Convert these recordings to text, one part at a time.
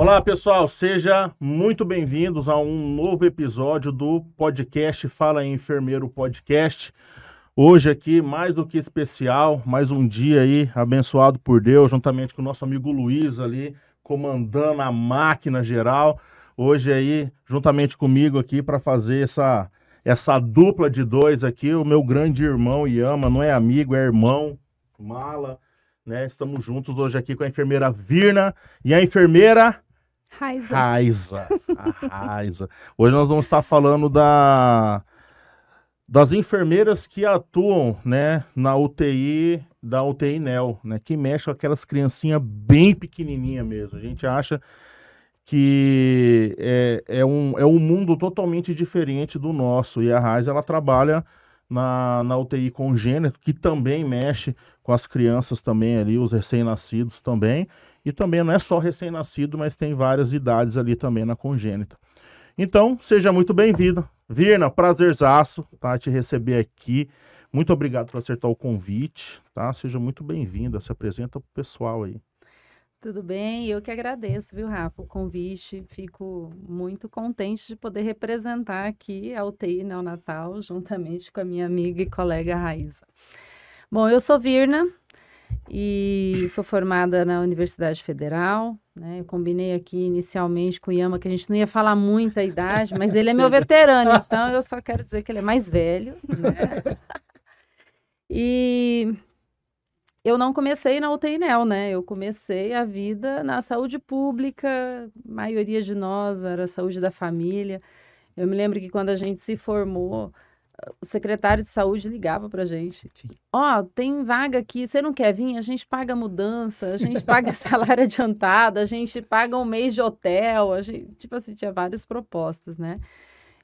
Olá, pessoal, sejam muito bem-vindos a um novo episódio do podcast Fala aí, Enfermeiro Podcast. Hoje aqui, mais do que especial, mais um dia aí abençoado por Deus, juntamente com o nosso amigo Luiz ali, comandando a máquina geral. Hoje aí, juntamente comigo aqui, para fazer essa dupla de dois aqui, o meu grande irmão Iama, não é amigo, é irmão, mala, né? Estamos juntos hoje aqui com a enfermeira Virna e a enfermeira... Raiza. A Raiza. Hoje nós vamos estar falando das enfermeiras que atuam, né, na UTI, da UTI NEO, né, que mexe com aquelas criancinhas bem pequenininhas mesmo. A gente acha que é um mundo totalmente diferente do nosso. E a Raiza, ela trabalha na UTI congênito, que também mexe com as crianças também ali, os recém-nascidos também. E também não é só recém-nascido, mas tem várias idades ali também na congênita. Então, seja muito bem-vindo. Virna, prazerzaço, tá, te receber aqui. Muito obrigado por acertar o convite, tá? Seja muito bem-vinda, se apresenta pro pessoal aí. Tudo bem, eu que agradeço, viu, Rafa, o convite. Fico muito contente de poder representar aqui a UTI neonatal, juntamente com a minha amiga e colega Raíza. Bom, eu sou Virna e sou formada na Universidade Federal, né? Eu combinei aqui inicialmente com o Iama que a gente não ia falar muita idade, mas ele é meu veterano, então eu só quero dizer que ele é mais velho, né? E eu não comecei na UTI NEO, né? Eu comecei a vida na saúde pública, a maioria de nós era saúde da família. Eu me lembro que quando a gente se formou, o secretário de saúde ligava pra gente. Ó, tem vaga aqui, você não quer vir? A gente paga mudança, a gente paga salário adiantado, a gente paga um mês de hotel, a gente, tipo assim, tinha várias propostas, né?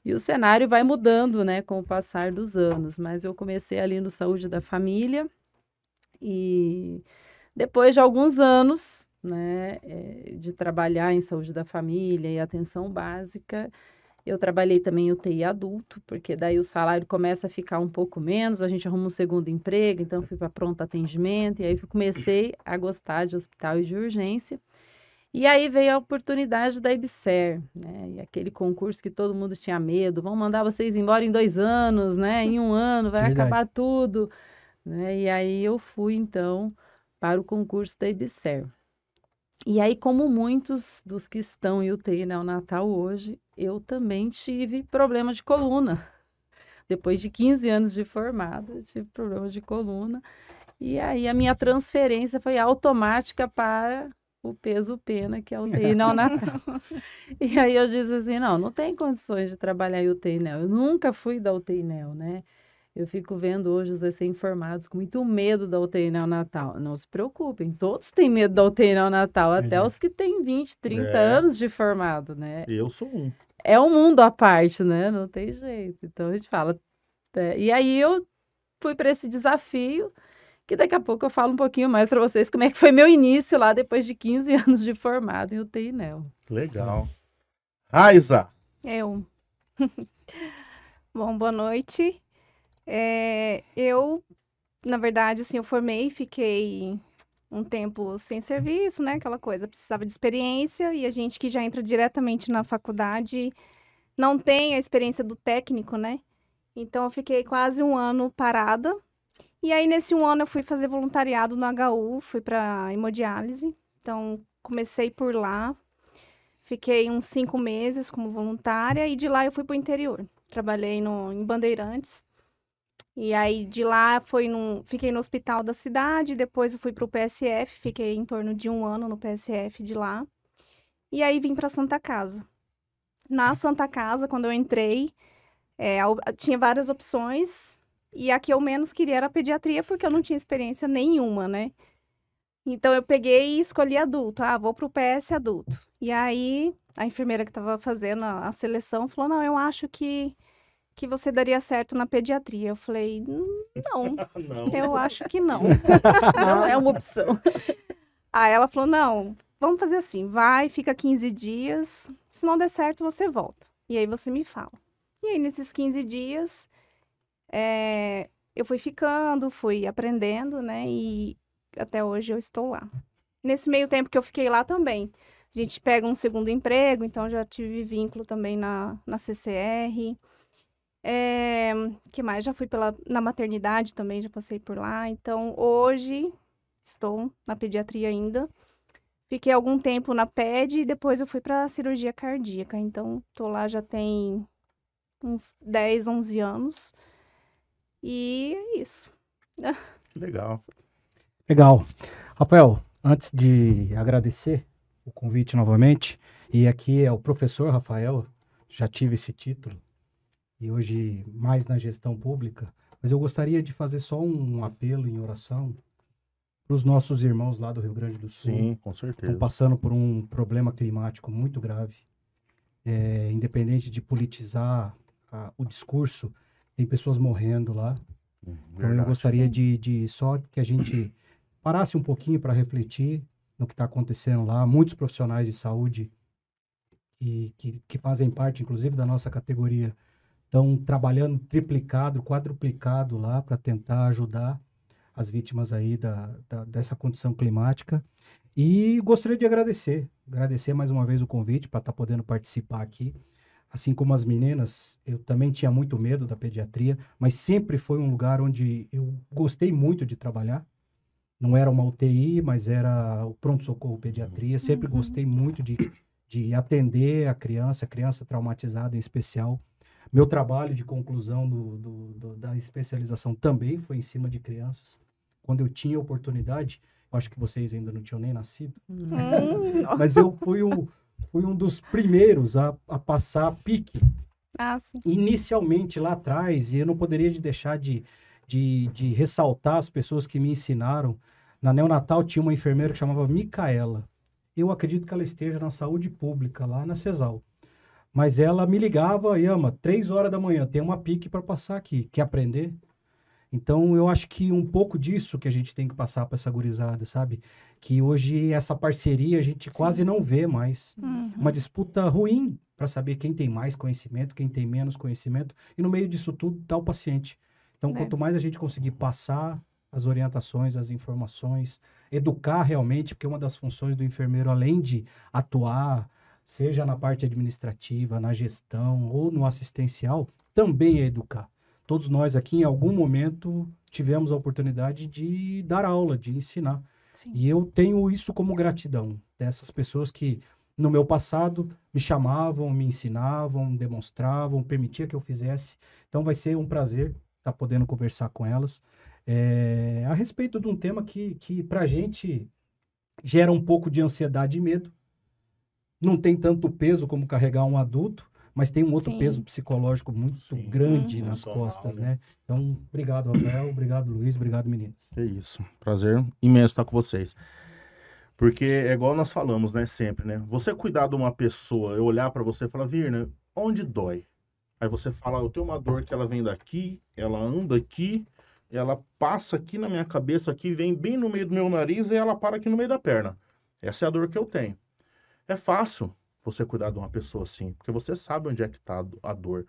E o cenário vai mudando, né, com o passar dos anos. Mas eu comecei ali no Saúde da Família e depois de alguns anos, né, de trabalhar em saúde da família e atenção básica, eu trabalhei também em UTI adulto, porque daí o salário começa a ficar um pouco menos, a gente arruma um segundo emprego, então fui para pronto atendimento, e aí comecei a gostar de hospital e de urgência. E aí veio a oportunidade da IBSER, né? E aquele concurso que todo mundo tinha medo, vão mandar vocês embora em 2 anos, né? Em 1 ano vai acabar tudo, né? E aí eu fui, então, para o concurso da IBSER. E aí, como muitos dos que estão em UTI neonatal hoje, eu também tive problema de coluna. Depois de 15 anos de formada, eu tive problema de coluna. E aí a minha transferência foi automática para o peso pena, que é a UTI neonatal. E aí eu disse assim, não tem condições de trabalhar em UTI neo. Eu nunca fui da UTI neo, né? Eu fico vendo hoje os recém-formados com muito medo da UTI neonatal. Não se preocupem, todos têm medo da UTI neonatal, até os que têm 20, 30 anos de formado, né? Eu sou um. É um mundo à parte, né? Não tem jeito. Então a gente fala. E aí eu fui para esse desafio, que daqui a pouco eu falo um pouquinho mais para vocês como é que foi meu início lá depois de 15 anos de formado em UTI neo. Legal. Raiza. Eu. Bom, boa noite. Eu, na verdade, assim, eu formei, fiquei um tempo sem serviço, né? Aquela coisa, precisava de experiência e a gente que já entra diretamente na faculdade não tem a experiência do técnico, né? Então, eu fiquei quase 1 ano parada. E aí, nesse 1 ano, eu fui fazer voluntariado no HU, fui para hemodiálise. Então, comecei por lá, fiquei uns 5 meses como voluntária e de lá eu fui para o interior. Trabalhei em Bandeirantes. E aí, de lá, fiquei no hospital da cidade, depois eu fui para o PSF, fiquei em torno de 1 ano no PSF de lá. E aí, vim para Santa Casa. Na Santa Casa, quando eu entrei, tinha várias opções, e a que eu menos queria era a pediatria, porque eu não tinha experiência nenhuma, né? Então, eu peguei e escolhi adulto. Vou para o PS adulto. E aí, a enfermeira que estava fazendo a seleção falou, não, eu acho que você daria certo na pediatria. Eu falei, não, eu acho que não. Não é uma opção. Aí ela falou, não, vamos fazer assim, vai, fica 15 dias, se não der certo, você volta. E aí você me fala. E aí, nesses 15 dias, eu fui ficando, fui aprendendo, né? E até hoje eu estou lá. Nesse meio tempo que eu fiquei lá também, A gente pega um segundo emprego, então já tive vínculo também na CCR. Que mais? Já fui na maternidade também, já passei por lá. Então, hoje, estou na pediatria ainda. Fiquei algum tempo na PED e depois eu fui para cirurgia cardíaca. Então, tô lá já tem uns 10, 11 anos. E é isso. Legal. Legal. Rafael, antes de agradecer o convite novamente, e aqui é o professor Rafael, já tive esse título, e hoje mais na gestão pública, mas eu gostaria de fazer só um apelo em oração para os nossos irmãos lá do Rio Grande do Sul. Sim, com certeza. Estão passando por um problema climático muito grave. Independente de politizar o discurso, tem pessoas morrendo lá. Então eu gostaria de só que a gente parasse um pouquinho para refletir no que está acontecendo lá. Muitos profissionais de saúde que fazem parte, inclusive, da nossa categoria, estão trabalhando triplicado, quadruplicado lá para tentar ajudar as vítimas aí dessa condição climática. E gostaria de agradecer mais uma vez o convite para estar podendo participar aqui. Assim como as meninas, eu também tinha muito medo da pediatria, mas sempre foi um lugar onde eu gostei muito de trabalhar. Não era uma UTI, mas era o pronto-socorro pediatria. Sempre gostei muito de atender a criança traumatizada em especial. Meu trabalho de conclusão da especialização também foi em cima de crianças. Quando eu tinha oportunidade, eu acho que vocês ainda não tinham nem nascido, mas eu fui um dos primeiros a passar a PIC. Sim. Inicialmente lá atrás, e eu não poderia deixar de ressaltar as pessoas que me ensinaram. Na neonatal tinha uma enfermeira que chamava Micaela. Eu acredito que ela esteja na saúde pública, lá na CESAL. Mas ela me ligava, Yama, 3 horas da manhã, tem uma PIC para passar aqui, quer aprender? Então, eu acho que um pouco disso que a gente tem que passar para essa gurizada, sabe? Que hoje essa parceria a gente quase não vê mais. Uma disputa ruim para saber quem tem mais conhecimento, quem tem menos conhecimento. E no meio disso tudo está o paciente. Então, quanto mais a gente conseguir passar as orientações, as informações, educar realmente, porque uma das funções do enfermeiro, além de atuar, seja na parte administrativa, na gestão ou no assistencial, também é educar. Todos nós aqui, em algum momento, tivemos a oportunidade de dar aula, de ensinar. Sim. E eu tenho isso como gratidão dessas pessoas que, no meu passado, me chamavam, me ensinavam, demonstravam, permitia que eu fizesse. Então, vai ser um prazer estar podendo conversar com elas a respeito de um tema que para a gente gera um pouco de ansiedade e medo. Não tem tanto peso como carregar um adulto, mas tem um outro peso psicológico muito grande nas costas, né? Então, obrigado, Rafael, obrigado, Luiz, obrigado, meninas. É isso. Prazer imenso estar com vocês. Porque é igual nós falamos, né, sempre, né? Você cuidar de uma pessoa, eu olhar para você e falar, Virna, onde dói? Aí você fala, eu tenho uma dor que ela vem daqui, ela anda aqui, ela passa aqui na minha cabeça, aqui, vem bem no meio do meu nariz e ela para aqui no meio da perna. Essa é a dor que eu tenho. É fácil você cuidar de uma pessoa assim, porque você sabe onde é que está a dor.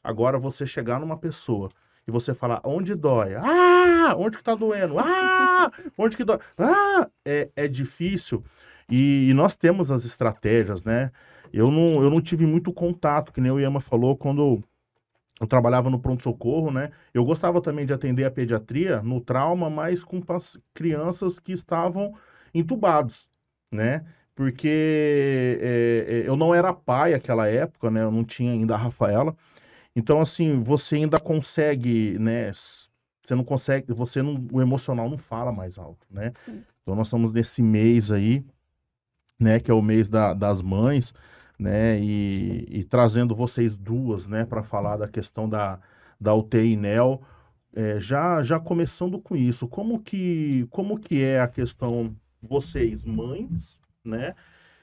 Agora, você chegar numa pessoa e você falar, onde dói? Ah, onde que tá doendo? Ah, onde que dói? Ah, é difícil. E nós temos as estratégias, né? Eu não tive muito contato, que nem o Yama falou, quando eu trabalhava no pronto-socorro, né? Eu gostava também de atender a pediatria no trauma, mas com crianças que estavam entubados, né? Porque eu não era pai naquela época, né? Eu não tinha ainda a Rafaela. Então, assim, você ainda consegue, né? Você não consegue, o emocional não fala mais alto, né? Sim. Então, nós estamos nesse mês aí, né? Que é o mês das mães, né? E trazendo vocês duas, né? Para falar da questão da UTI NEL. Já começando com isso, como que é a questão, vocês, mães, né?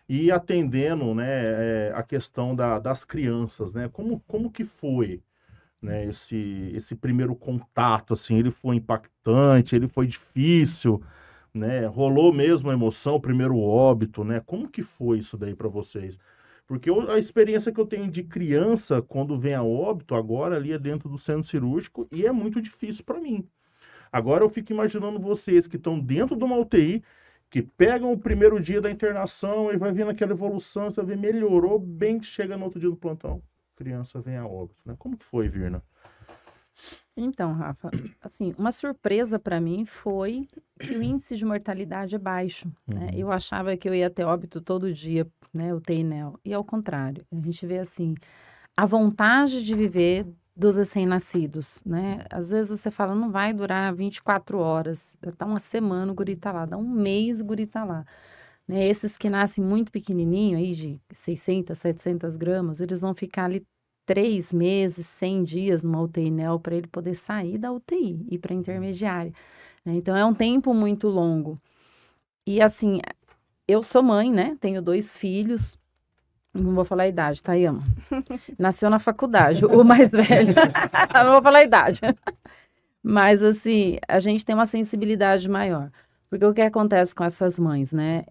E atendendo, né, a questão das crianças, né? Como que foi, né, esse primeiro contato, assim? Ele foi impactante, ele foi difícil, né? Rolou mesmo a emoção, o primeiro óbito, né? Como que foi isso daí para vocês? Porque a experiência que eu tenho de criança, quando vem a óbito, agora ali é dentro do centro cirúrgico, e é muito difícil para mim. Agora eu fico imaginando vocês que estão dentro de uma UTI, que pegam o primeiro dia da internação e vai vendo aquela evolução, você vai ver, melhorou bem, chega no outro dia do plantão, criança vem a óbito, né? Como que foi, Virna? Então, Rafa, assim, uma surpresa para mim foi que o índice de mortalidade é baixo, né? Eu achava que eu ia ter óbito todo dia, né, UTI NEO, e ao contrário, a gente vê assim, a vontade de viver dos recém-nascidos, né? Às vezes você fala, não vai durar 24 horas, dá uma semana o guri tá lá, dá um mês o guri tá lá. Né? Esses que nascem muito pequenininho, aí de 600, 700 gramas, eles vão ficar ali 3 meses, 100 dias numa UTI NEO para ele poder sair da UTI e ir para intermediária. Né? Então, é um tempo muito longo. E, assim, eu sou mãe, né? Tenho 2 filhos. Não vou falar a idade, tá, Yama? Nasceu na faculdade, o mais velho. Não vou falar a idade. Mas, assim, a gente tem uma sensibilidade maior. Porque o que acontece com essas mães, né?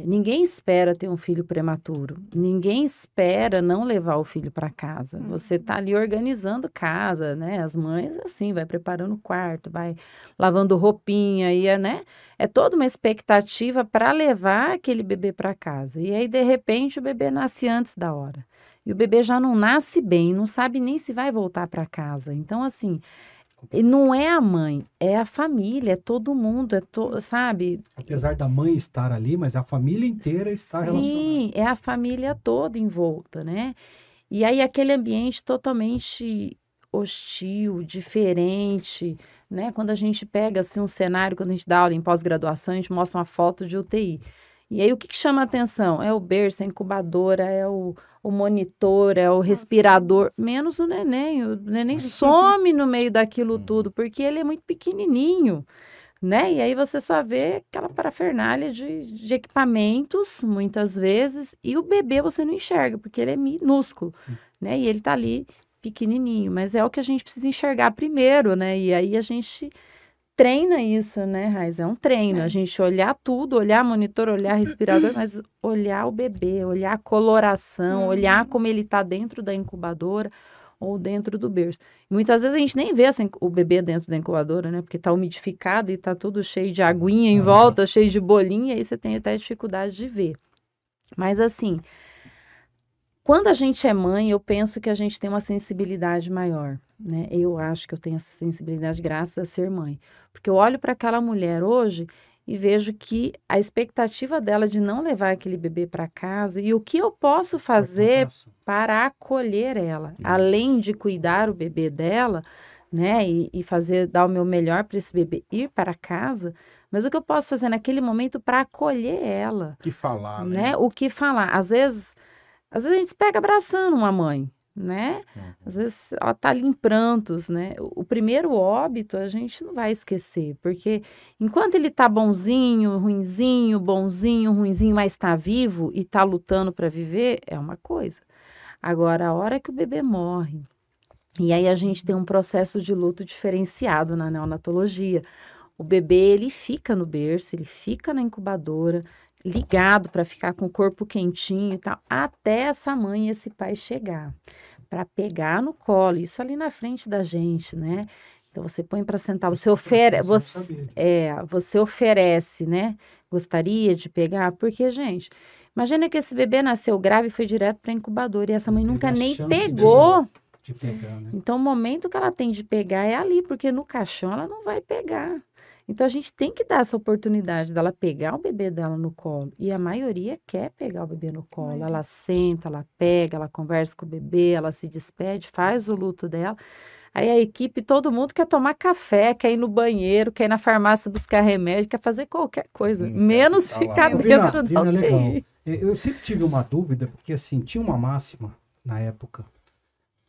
Ninguém espera ter um filho prematuro. Ninguém espera não levar o filho para casa. Você tá ali organizando casa, né? As mães, assim, vai preparando o quarto, vai lavando roupinha, né? É toda uma expectativa para levar aquele bebê para casa. E aí, de repente, o bebê nasce antes da hora. E o bebê já não nasce bem, não sabe nem se vai voltar para casa. Então, assim... E não é a mãe, é a família, é todo mundo, sabe? Apesar da mãe estar ali, mas a família inteira está relacionada. Sim, é a família toda envolta, né? E aí aquele ambiente totalmente hostil, diferente, né? Quando a gente pega assim um cenário, quando a gente dá aula em pós-graduação, a gente mostra uma foto de UTI. E aí o que chama a atenção? É o berço, a incubadora, é o monitor, é o respirador, menos o neném. O neném some no meio daquilo tudo, porque ele é muito pequenininho, né? E aí você só vê aquela parafernália de equipamentos, muitas vezes, e o bebê você não enxerga, porque ele é minúsculo, né? E ele tá ali pequenininho, mas é o que a gente precisa enxergar primeiro, né? E aí a gente... treina isso, né, Raiz? É um treino. A gente olhar tudo, olhar monitor, olhar respirador, mas olhar o bebê, olhar a coloração, olhar como ele está dentro da incubadora ou dentro do berço. E muitas vezes a gente nem vê assim, o bebê dentro da incubadora, né? Porque está umidificado e está tudo cheio de aguinha em volta, cheio de bolinha, e aí você tem até dificuldade de ver. Mas assim... Quando a gente é mãe, eu penso que a gente tem uma sensibilidade maior, né? Eu acho que eu tenho essa sensibilidade graças a ser mãe. Porque eu olho para aquela mulher hoje e vejo que a expectativa dela de não levar aquele bebê para casa e o que eu posso fazer para acolher ela, além de cuidar o bebê dela, né? E dar o meu melhor para esse bebê ir para casa, mas o que eu posso fazer naquele momento para acolher ela? O que falar, né? O que falar? Às vezes a gente pega abraçando uma mãe, né? Às vezes ela tá ali em prantos, né? O primeiro óbito a gente não vai esquecer, porque enquanto ele tá bonzinho, ruinzinho, mas tá vivo e tá lutando para viver, é uma coisa. Agora, a hora que o bebê morre, e aí a gente tem um processo de luto diferenciado na neonatologia. O bebê, ele fica no berço, ele fica na incubadora, ligado para ficar com o corpo quentinho e tal, até essa mãe e esse pai chegar, para pegar no colo, isso ali na frente da gente, né? Então você põe para sentar, você oferece, né? Gostaria de pegar, porque, gente, imagina que esse bebê nasceu grave e foi direto para incubadora e essa mãe nunca nem pegou. De pegar, né? Então o momento que ela tem de pegar é ali, porque no caixão ela não vai pegar. Então, a gente tem que dar essa oportunidade dela pegar o bebê dela no colo. E a maioria quer pegar o bebê no colo. Ela senta, ela pega, ela conversa com o bebê, ela se despede, faz o luto dela. Aí a equipe, todo mundo quer tomar café, quer ir no banheiro, quer ir na farmácia buscar remédio, quer fazer qualquer coisa. Menos ficar dentro da UTI. Legal. Eu sempre tive uma dúvida, porque assim, tinha uma máxima na época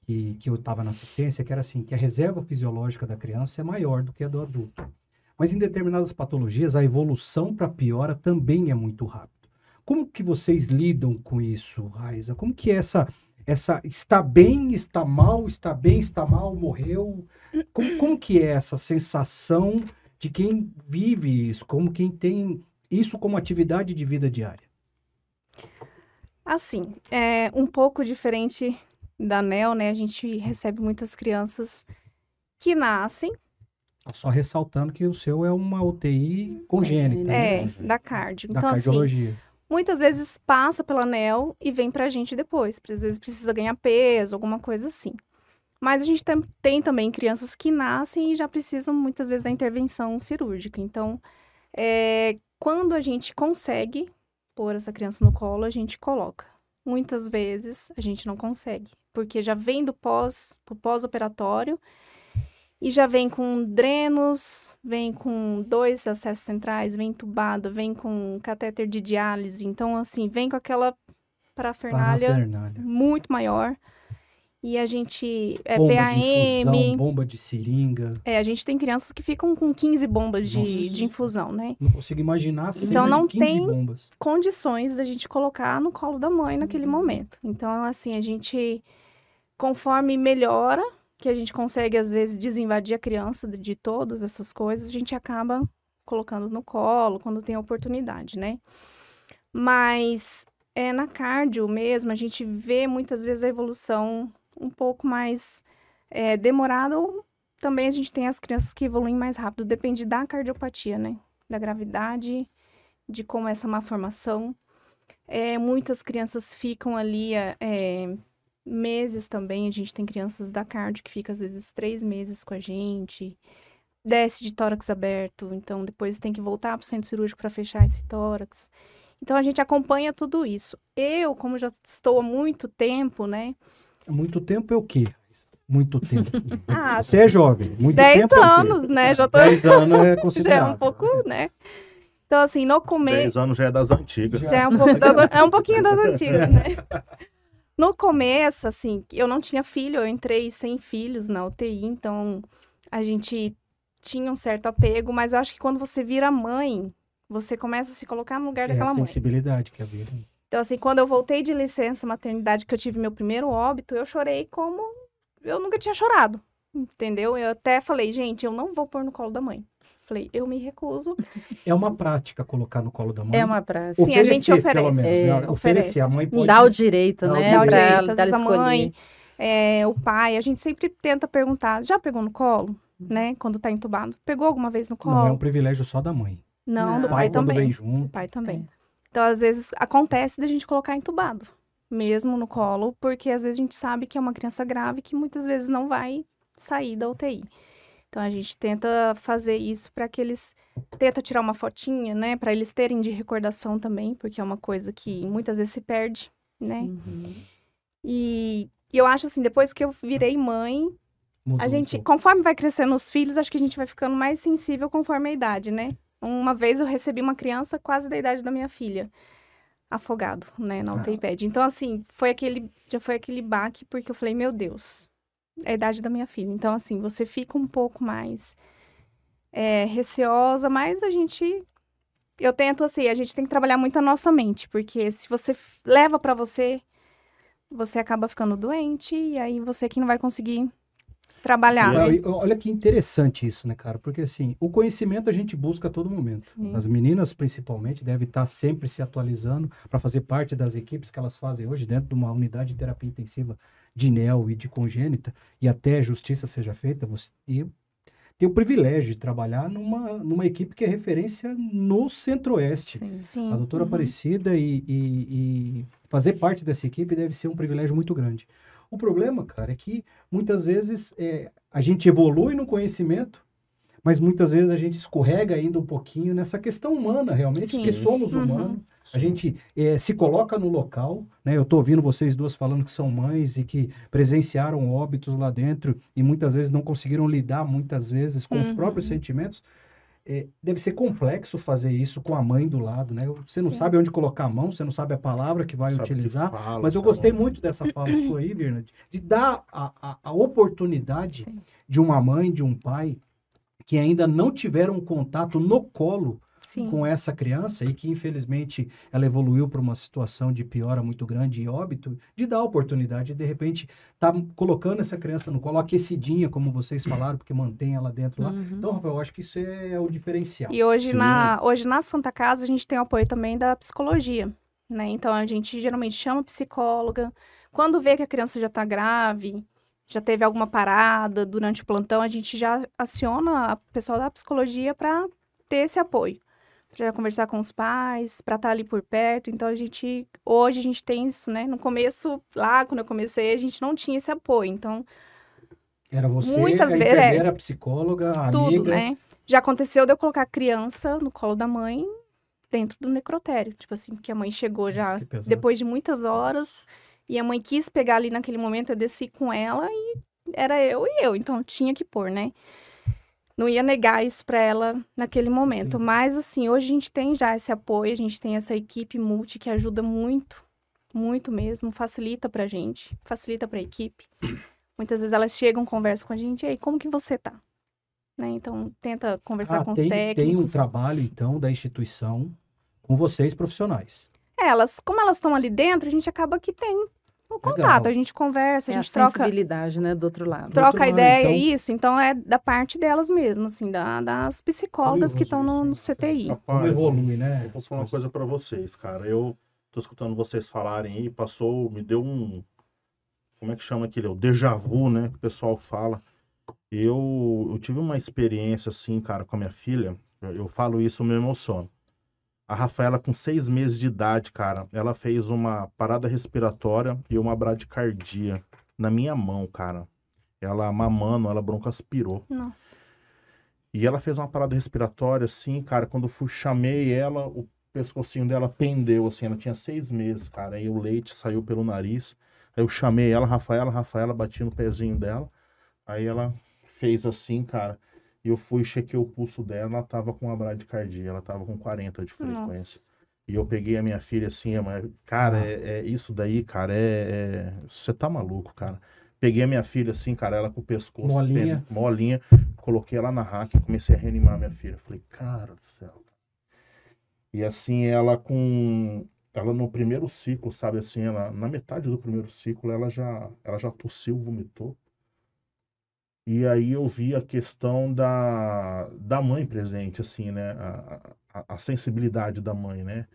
que eu estava na assistência, que era assim, que a reserva fisiológica da criança é maior do que a do adulto. Mas em determinadas patologias, a evolução para piora também é muito rápido. Como que vocês lidam com isso, Raiza? Como que é essa está bem, está mal, está bem, está mal, morreu? Como que é essa sensação de quem vive isso, como quem tem isso como atividade de vida diária? Assim, é um pouco diferente da NEO, né? A gente recebe muitas crianças que nascem Só ressaltando que o seu é uma UTI congênita, né? Da cardio. Da Então, cardiologia. assim, muitas vezes passa pela ANEL e vem pra gente depois. Às vezes precisa ganhar peso, alguma coisa assim. Mas a gente tem também crianças que nascem e já precisam, muitas vezes, da intervenção cirúrgica. Então, quando a gente consegue pôr essa criança no colo, a gente coloca. Muitas vezes a gente não consegue, porque já vem do pós-operatório e já vem com drenos, vem com 2 acessos centrais, vem entubado, vem com catéter de diálise. Então, assim, vem com aquela parafernália muito maior. E a gente... bomba PAM... de infusão, bomba de seringa. A gente tem crianças que ficam com 15 bombas de infusão, né? Não consigo imaginar a cena então, não de 15 tem bombas. condições da gente colocar no colo da mãe naquele momento. Então, assim, a gente, conforme melhora, que a gente consegue, às vezes, desinvadir a criança de todas essas coisas, a gente acaba colocando no colo quando tem a oportunidade, né? Mas, na cardio mesmo, a gente vê muitas vezes a evolução um pouco mais demorada, ou também a gente tem as crianças que evoluem mais rápido, depende da cardiopatia, né? Da gravidade, de como é essa malformação. Muitas crianças ficam ali meses também, a gente tem crianças da cardio que ficam às vezes 3 meses com a gente, desce de tórax aberto, então depois tem que voltar para o centro cirúrgico para fechar esse tórax. Então a gente acompanha tudo isso. Eu, como já estou há muito tempo, né? Muito tempo é o quê? Muito tempo. Você é jovem. Muito 10 tempo anos, né? Já tô... 10 anos é já considerável. é um pouco, né? Então, assim, no começo... 10 anos já é das antigas. Já é um pouquinho das antigas, né? No começo, assim, eu não tinha filho, eu entrei sem filhos na UTI, então a gente tinha um certo apego, mas eu acho que quando você vira mãe, você começa a se colocar no lugar daquela mãe. A sensibilidade que havia. Então, assim, quando eu voltei de licença maternidade, que eu tive meu primeiro óbito, eu chorei como eu nunca tinha chorado, entendeu? Eu até falei, gente, eu não vou pôr no colo da mãe. Falei, eu me recuso. É uma prática colocar no colo da mãe? É uma prática. Sim, a gente oferece. Pelo menos, oferecer. A mãe pode... Dá o direito, né? Dá o direito. Pra Às vezes a escolher. mãe, o pai, a gente sempre tenta perguntar, já pegou no colo? Né? Quando tá entubado. Pegou alguma vez no colo? Não é um privilégio só da mãe. Não, do O pai quando também. vem junto. Do pai também. Então, às vezes, acontece da gente colocar entubado, mesmo no colo, porque às vezes a gente sabe que é uma criança grave que muitas vezes não vai sair da UTI. Então, a gente tenta fazer isso para que eles... Tenta tirar uma fotinha, né? Para eles terem de recordação também, porque é uma coisa que muitas vezes se perde, né? Uhum. E eu acho assim, depois que eu virei mãe, Mudou a um gente, pouco. conforme vai crescendo os filhos, acho que a gente vai ficando mais sensível conforme a idade, né? Uma vez eu recebi uma criança quase da idade da minha filha, afogado, né, na UTI PED. Então, assim, já foi aquele baque, porque eu falei, meu Deus, é a idade da minha filha. Então, assim, você fica um pouco mais receosa, mas eu tento, assim, a gente tem que trabalhar muito a nossa mente, porque se você leva pra você, você acaba ficando doente, e aí você que não vai conseguir trabalhar, né? Olha que interessante isso, né, cara? Porque, assim, o conhecimento a gente busca a todo momento. Sim. As meninas, principalmente, devem estar sempre se atualizando para fazer parte das equipes que elas fazem hoje dentro de uma unidade de terapia intensiva de neo e de congênita, e até a justiça seja feita. E tem o privilégio de trabalhar numa equipe que é referência no Centro-Oeste. Sim. A doutora Aparecida e fazer parte dessa equipe deve ser um privilégio muito grande. O problema, cara, é que muitas vezes a gente evolui no conhecimento, mas muitas vezes a gente escorrega ainda um pouquinho nessa questão humana, realmente, Sim. porque somos humanos. A gente se coloca no local, né? Eu estou ouvindo vocês duas falando que são mães e que presenciaram óbitos lá dentro e muitas vezes não conseguiram lidar, muitas vezes, com os próprios sentimentos. Deve ser complexo fazer isso com a mãe do lado, né? Você não sabe onde colocar a mão, você não sabe a palavra que vai utilizar. Mas eu gostei muito dessa fala sua aí, Virna, de dar a oportunidade de uma mãe, de um pai, que ainda não tiveram contato no colo com essa criança e que, infelizmente, ela evoluiu para uma situação de piora muito grande e óbito, de dar a oportunidade de repente, tá colocando essa criança no colo, aquecidinha, como vocês falaram, porque mantém ela dentro lá. Então, Rafael, eu acho que isso é o diferencial. E hoje na Santa Casa a gente tem o apoio também da psicologia, né? Então, a gente geralmente chama psicóloga. Quando vê que a criança já tá grave, já teve alguma parada durante o plantão, a gente já aciona a pessoa da psicologia para ter esse apoio. Para conversar com os pais, para estar ali por perto. Então, hoje a gente tem isso, né? No começo, lá quando eu comecei, a gente não tinha esse apoio. Então, era você, muitas a vezes, enfermeira, a psicóloga, a tudo, amiga. né? Já aconteceu de eu colocar a criança no colo da mãe dentro do necrotério. Tipo assim, porque a mãe chegou já Nossa, que pesado. depois de muitas horas e a mãe quis pegar ali naquele momento, eu desci com ela e era eu e eu. Então, tinha que pôr, né? Não ia negar isso para ela naquele momento. Mas, assim, hoje a gente tem já esse apoio, a gente tem essa equipe multi que ajuda muito, muito mesmo, facilita pra gente, facilita pra equipe. Muitas vezes elas chegam, conversam com a gente, e aí, como que você tá? Né? Então, tenta conversar com os técnicos. Tem um trabalho, então, da instituição com vocês profissionais. Como elas estão ali dentro, a gente acaba que tem o contato, Legal. a gente conversa, a É a gente troca... sensibilidade, né, do outro lado. Troca lado, ideia, então- isso. Então, é da parte delas mesmo, assim, das psicólogas que estão no Curioso isso, CTI. Rapaz, Como evolui, né? Eu vou falar uma coisa pra vocês, cara. Eu tô escutando vocês falarem aí, me deu um... Como é que chama aquele? O déjà vu, né? Que o pessoal fala. Eu tive uma experiência, assim, cara, com a minha filha. Eu falo isso, eu me emociono. A Rafaela, com 6 meses de idade, cara, ela fez uma parada respiratória e uma bradicardia na minha mão, cara. Ela mamando, ela broncoaspirou. Nossa. E ela fez uma parada respiratória, assim, cara, quando eu chamei ela, o pescocinho dela pendeu, assim, ela tinha 6 meses, cara. Aí o leite saiu pelo nariz. Aí eu chamei ela, Rafaela, bati no pezinho dela. Aí ela fez assim, cara. E eu fui, chequei o pulso dela, ela tava com uma bradicardia, ela tava com 40 de frequência. E eu peguei a minha filha assim, cara, isso daí, cara, você tá maluco, cara. Peguei a minha filha assim, cara, ela com o pescoço molinha, coloquei ela na raca e comecei a reanimar minha filha. Falei, cara do céu. E assim, ela no primeiro ciclo, sabe assim, na metade do primeiro ciclo, ela já tossiu, vomitou. E aí eu vi a questão da mãe presente, assim, né? A sensibilidade da mãe, né?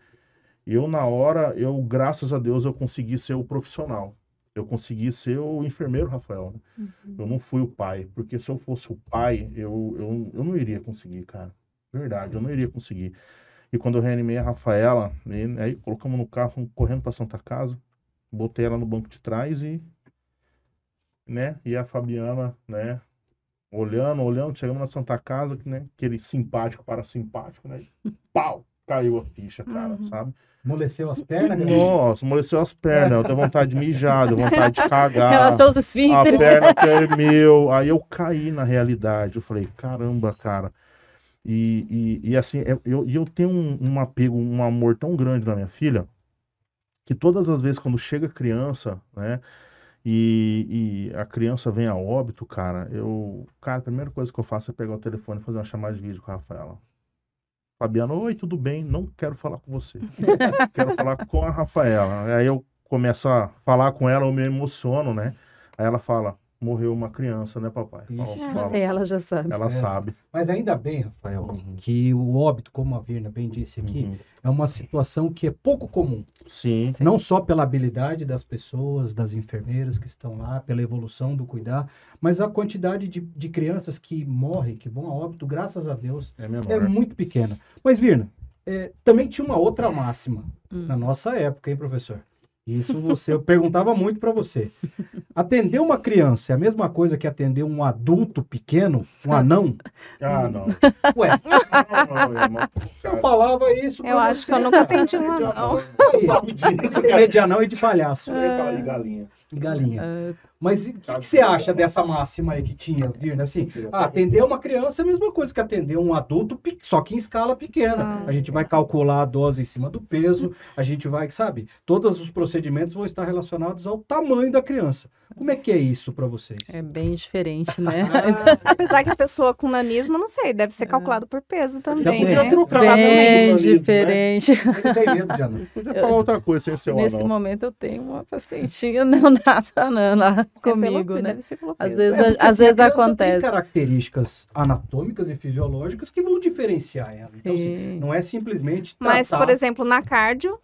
Eu, na hora, graças a Deus, eu consegui ser o profissional. Eu consegui ser o enfermeiro Rafael, né? Eu não fui o pai, porque se eu fosse o pai, eu não iria conseguir, cara. Verdade, eu não iria conseguir. E quando eu reanimei a Rafaela, aí colocamos no carro, fomos correndo para Santa Casa, botei ela no banco de trás né? E a Fabiana, né? Olhando, chegamos na Santa Casa, né? Aquele simpático, parasimpático, né? Pau! Caiu a ficha, cara, sabe? Amoleceu as pernas? Nossa, amoleceu as pernas. Eu tenho vontade de mijar, deu vontade de cagar. Relaxou os A esfíncteres. perna tremeu. Aí eu caí na realidade. Eu falei, caramba, cara. E assim, eu tenho um apego, um amor tão grande na minha filha, que todas as vezes quando chega criança, né? E a criança vem a óbito, cara, a primeira coisa que eu faço é pegar o telefone e fazer uma chamada de vídeo com a Rafaela. Fabiana, oi, tudo bem? Não quero falar com você. Quero falar com a Rafaela. Aí eu começo a falar com ela, eu me emociono, né? Aí ela fala, morreu uma criança, né, papai? Ela já sabe. Ela sabe. Mas ainda bem, Rafael, que o óbito, como a Virna bem disse aqui, é uma situação que é pouco comum. Sim. Não só pela habilidade das pessoas, das enfermeiras que estão lá, pela evolução do cuidar, mas a quantidade de crianças que morrem, que vão a óbito, graças a Deus, é muito pequena. Mas, Virna, também tinha uma outra máxima na nossa época, hein, professor? Isso eu perguntava muito para você. Atender uma criança é a mesma coisa que atender um adulto pequeno, um anão? Ah, não. Ué, eu falava isso. Eu acho que eu nunca atendi um anão. É de anão e de palhaço. Eu ia falar de galinha. Galinha. Mas o que você acha dessa máxima aí que tinha, Virna? Assim, atender uma criança é a mesma coisa que atender um adulto, só que em escala pequena. A gente vai calcular a dose em cima do peso, a gente vai, sabe? Todos os procedimentos vão estar relacionados ao tamanho da criança. Como é que é isso para vocês? É bem diferente, né? Apesar que a pessoa com nanismo, não sei, deve ser calculado por peso também, Já né? trocar Bem né? diferente. Eu tenho medo de anão. Podia falar outra coisa sem ser o Nesse anão. momento eu tenho uma pacientinha neonata lá comigo, né? Deve ser pelo peso. Às vezes, Porque, às assim, a vezes criança acontece. Tem características anatômicas e fisiológicas que vão diferenciar ela. Então, assim, não é simplesmente tratar... Mas, por exemplo, na cardio,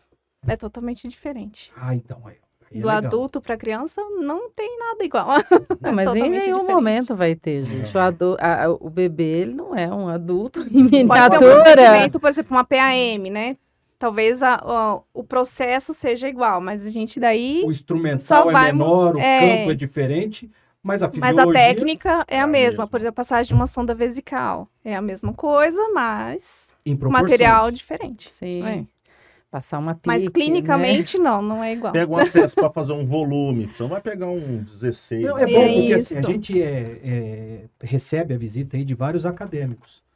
é totalmente diferente. Ah, então, aí. Aí é do legal. adulto para criança, não tem nada igual. Não, mas em Totalmente nenhum diferente. momento vai ter, gente. O bebê, ele não é um adulto em Pode ter um miniatura. procedimento, por exemplo, uma PAM, né? Talvez o processo seja igual, mas a gente daí... O instrumental Só vai é menor, o é. campo é diferente, mas a Mas fisiologia... a técnica é é a a mesma. mesma. Por exemplo, a passagem de uma sonda vesical é a mesma coisa, mas em com proporções. material diferente. Sim. É. Passar uma pique, Mas clinicamente, não é igual. Pega um acesso para fazer um volume. Você não vai pegar um 16. Não, é né? bom É porque assim, a isso. gente recebe a visita aí de vários acadêmicos.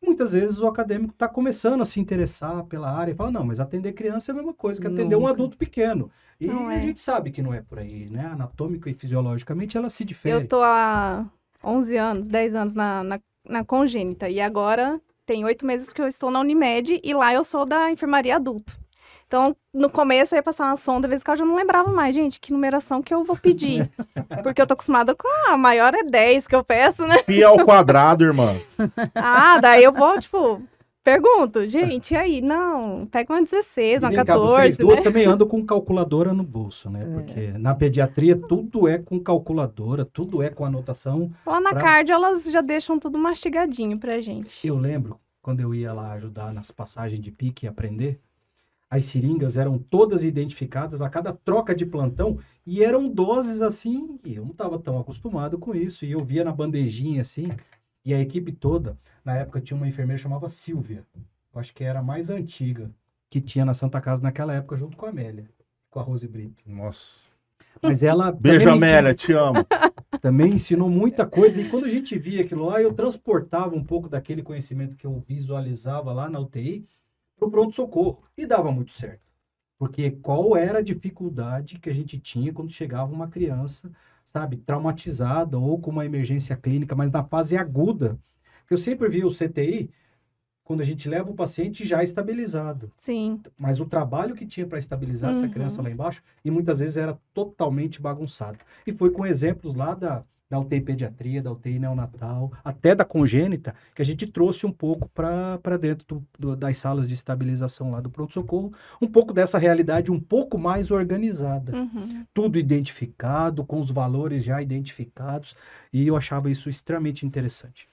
Muitas vezes o acadêmico está começando a se interessar pela área e fala, não, mas atender criança é a mesma coisa que atender um Nunca. adulto pequeno. E Não a é. gente sabe que não é por aí, né? Anatômica e fisiologicamente ela se difere. Eu tô há 11 anos, 10 anos na congênita. E agora tem 8 meses que eu estou na Unimed e lá eu sou da enfermaria adulto. Então, no começo eu ia passar uma sonda vesical, eu já não lembrava mais, gente, que numeração que eu vou pedir. Porque eu tô acostumada com a maior é 10 que eu peço, né? Pi ao quadrado, irmã. Daí eu vou, tipo, pergunto, gente, e aí? Não, pega uma 16, E uma vem cá, vocês 14, duas né? também andam com calculadora no bolso, né? Porque na pediatria tudo é com calculadora, tudo é com anotação. Lá na pra- cardio elas já deixam tudo mastigadinho pra gente. Eu lembro, quando eu ia lá ajudar nas passagens de pique e aprender, as seringas eram todas identificadas a cada troca de plantão e eram doses assim, e eu não estava tão acostumado com isso. E eu via na bandejinha assim, e a equipe toda, na época tinha uma enfermeira que chamava Silvia, eu acho que era a mais antiga, que tinha na Santa Casa naquela época, junto com a Amélia, com a Rose Brito. Nossa. Mas ela Beijo, também me Amélia, te amo. também ensinou muita coisa. E quando a gente via aquilo lá, eu transportava um pouco daquele conhecimento que eu visualizava lá na UTI para o pronto-socorro. E dava muito certo. Porque qual era a dificuldade que a gente tinha quando chegava uma criança, sabe, traumatizada ou com uma emergência clínica, mas na fase aguda. Eu sempre vi o CTI, quando a gente leva o paciente já estabilizado. Sim. Mas o trabalho que tinha para estabilizar essa criança lá embaixo, e muitas vezes era totalmente bagunçado. E foi com exemplos lá da UTI pediatria, da UTI neonatal, até da congênita, que a gente trouxe um pouco para dentro das salas de estabilização lá do pronto-socorro, um pouco dessa realidade um pouco mais organizada. Uhum. Tudo identificado, com os valores já identificados, e eu achava isso extremamente interessante.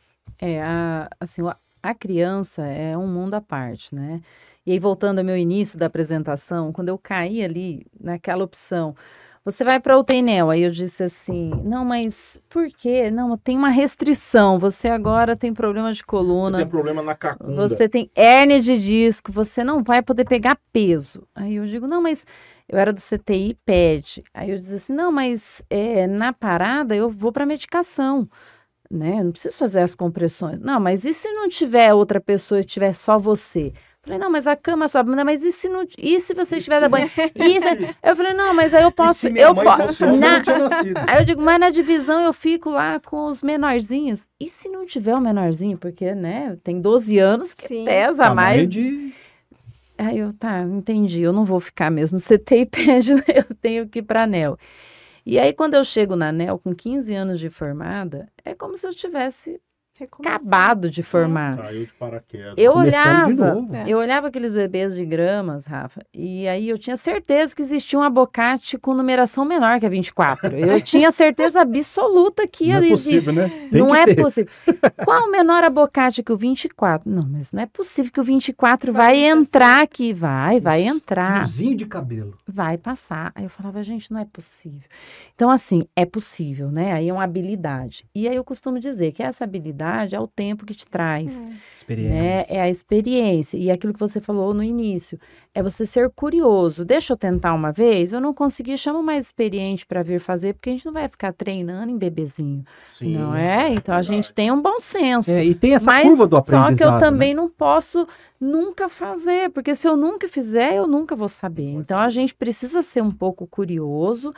Assim, a criança é um mundo à parte, né? E aí, voltando ao meu início da apresentação, quando eu caí ali naquela opção, você vai para o UTI-NEO, aí eu disse assim, não, mas por quê? Não, tem uma restrição, você agora tem problema de Você coluna, tem problema na cacunda. você tem hérnia de disco, você não vai poder pegar peso. Aí eu digo, não, mas eu era do CTI PED. Aí eu disse assim, não, mas na parada eu vou para medicação, né? Não preciso fazer as compressões. Não, mas e se não tiver outra pessoa e tiver só você? Falei, não, mas a cama sobe. Não, mas e se você estiver da banho? Eu falei, não, mas aí eu posso. E se minha mãe fosse homem, eu não tinha nascido. Aí eu digo, mas na divisão eu fico lá com os menorzinhos. E se não tiver o menorzinho? Porque, né, tem 12 anos que Sim. pesa Tamanho mais. de... Aí eu, entendi, eu não vou ficar mesmo. CTI pede, eu tenho que ir pra ANEL. E aí, quando eu chego na ANEL com 15 anos de formada, é como se eu tivesse acabado de formar. Caiu de paraquedas. Eu Começando de olhava, novo. eu olhava aqueles bebês de gramas, Rafa, e aí eu tinha certeza que existia um abocate com numeração menor que a 24. Eu tinha certeza absoluta que Não ia é possível, né? Tem Não que é ter. possível. Qual o menor abocate que o 24? Não, mas não é possível que o 24 vai entrar aqui. Vai entrar. Fiozinho de cabelo. Vai passar. Aí eu falava, gente, não é possível. Então, assim, é possível, né? Aí é uma habilidade. E aí eu costumo dizer que essa habilidade é o tempo que te traz, Experiência. né? É a experiência. E aquilo que você falou no início, é você ser curioso. Deixa eu tentar uma vez, eu não consegui, chama mais experiente para vir fazer, porque a gente não vai ficar treinando em bebezinho, Sim, não é? Então, a gente tem um bom senso. E tem essa Mas curva do aprendizado. só que eu né? também não posso nunca fazer, porque se eu nunca fizer, eu nunca vou saber. Então, a gente precisa ser um pouco curioso,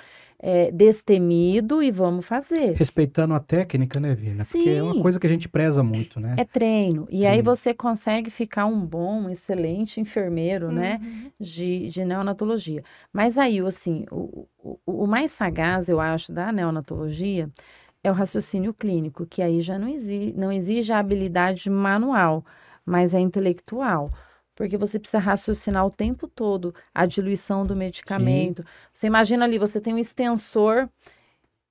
destemido e vamos fazer. Respeitando a técnica, né, Vina? Porque é uma Sim. coisa que a gente preza muito, né? É treino. E aí você consegue ficar um bom, excelente enfermeiro, né? De neonatologia. Mas aí, assim, o mais sagaz, eu acho, da neonatologia é o raciocínio clínico, que aí já não exige a habilidade manual, mas é intelectual. porque você precisa raciocinar o tempo todo a diluição do medicamento. Você imagina ali, você tem um extensor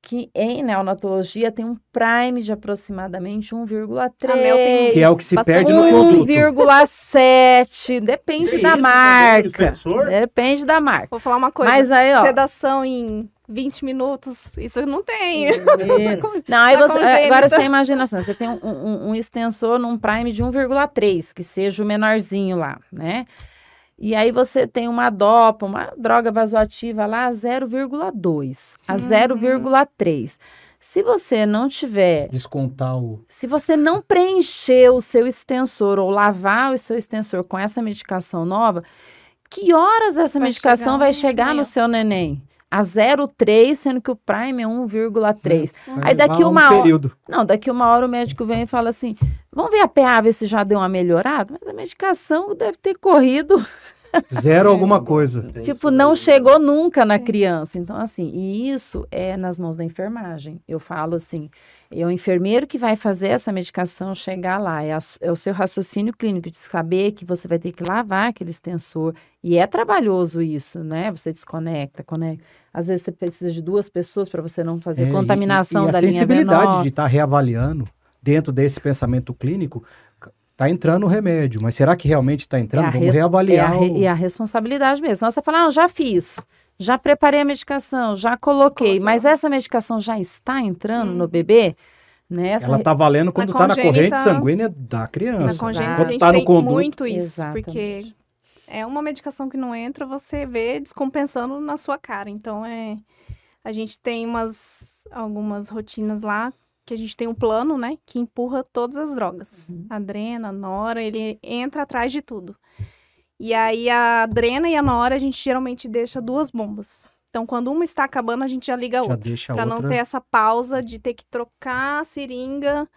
que em neonatologia tem um prime de aproximadamente 1,3. Que é o que se Bastante. perde no produto. 1,7, depende da isso? marca. Extensor? Depende da marca. Vou falar uma coisa. Mas aí, ó. Sedação em 20 minutos, isso não tem. Não, aí Tá você, congênita. agora você imagina assim, você tem um extensor num prime de 1,3, que seja o menorzinho lá, né? E aí você tem uma dopa, uma droga vasoativa lá, 0,2 a 0,3. Se você não tiver... Descontar o... Se você não preencher o seu extensor ou lavar o seu extensor com essa medicação nova, que horas essa medicação vai chegar no seu neném? A 0,3, sendo que o prime é 1,3. Aí daqui uma hora... período. Não, daqui uma hora o médico vem e fala assim, vamos ver a PA, ver se já deu uma melhorada? Mas a medicação deve ter corrido... Zero alguma coisa. Tipo, não chegou nunca na criança. Então, assim, e isso é nas mãos da enfermagem. Eu falo assim, é o enfermeiro que vai fazer essa medicação chegar lá. É o seu raciocínio clínico de saber que você vai ter que lavar aquele extensor. E é trabalhoso isso, né? Você desconecta, conecta. Às vezes você precisa de 2 pessoas para você não fazer contaminação da linha venosa. A sensibilidade de estar reavaliando dentro desse pensamento clínico... Está entrando o remédio, mas será que realmente está entrando? Vamos reavaliar. E a responsabilidade mesmo. Senão você fala, não, já fiz, já preparei a medicação, já coloquei, mas essa medicação já está entrando no bebê? Né? Ela está valendo quando está na corrente sanguínea da criança. Na congênita quando a gente tá no tem conduto. muito isso, Exatamente. porque é uma medicação que não entra, você vê descompensando na sua cara. Então, a gente tem algumas rotinas lá, que a gente tem um plano, né, que empurra todas as drogas. Adrena, nora, ele entra atrás de tudo. E aí, a adrena e a nora, a gente geralmente deixa 2 bombas. Então, quando uma está acabando, a gente já liga a outra. Deixa pra não ter essa pausa de ter que trocar a seringa.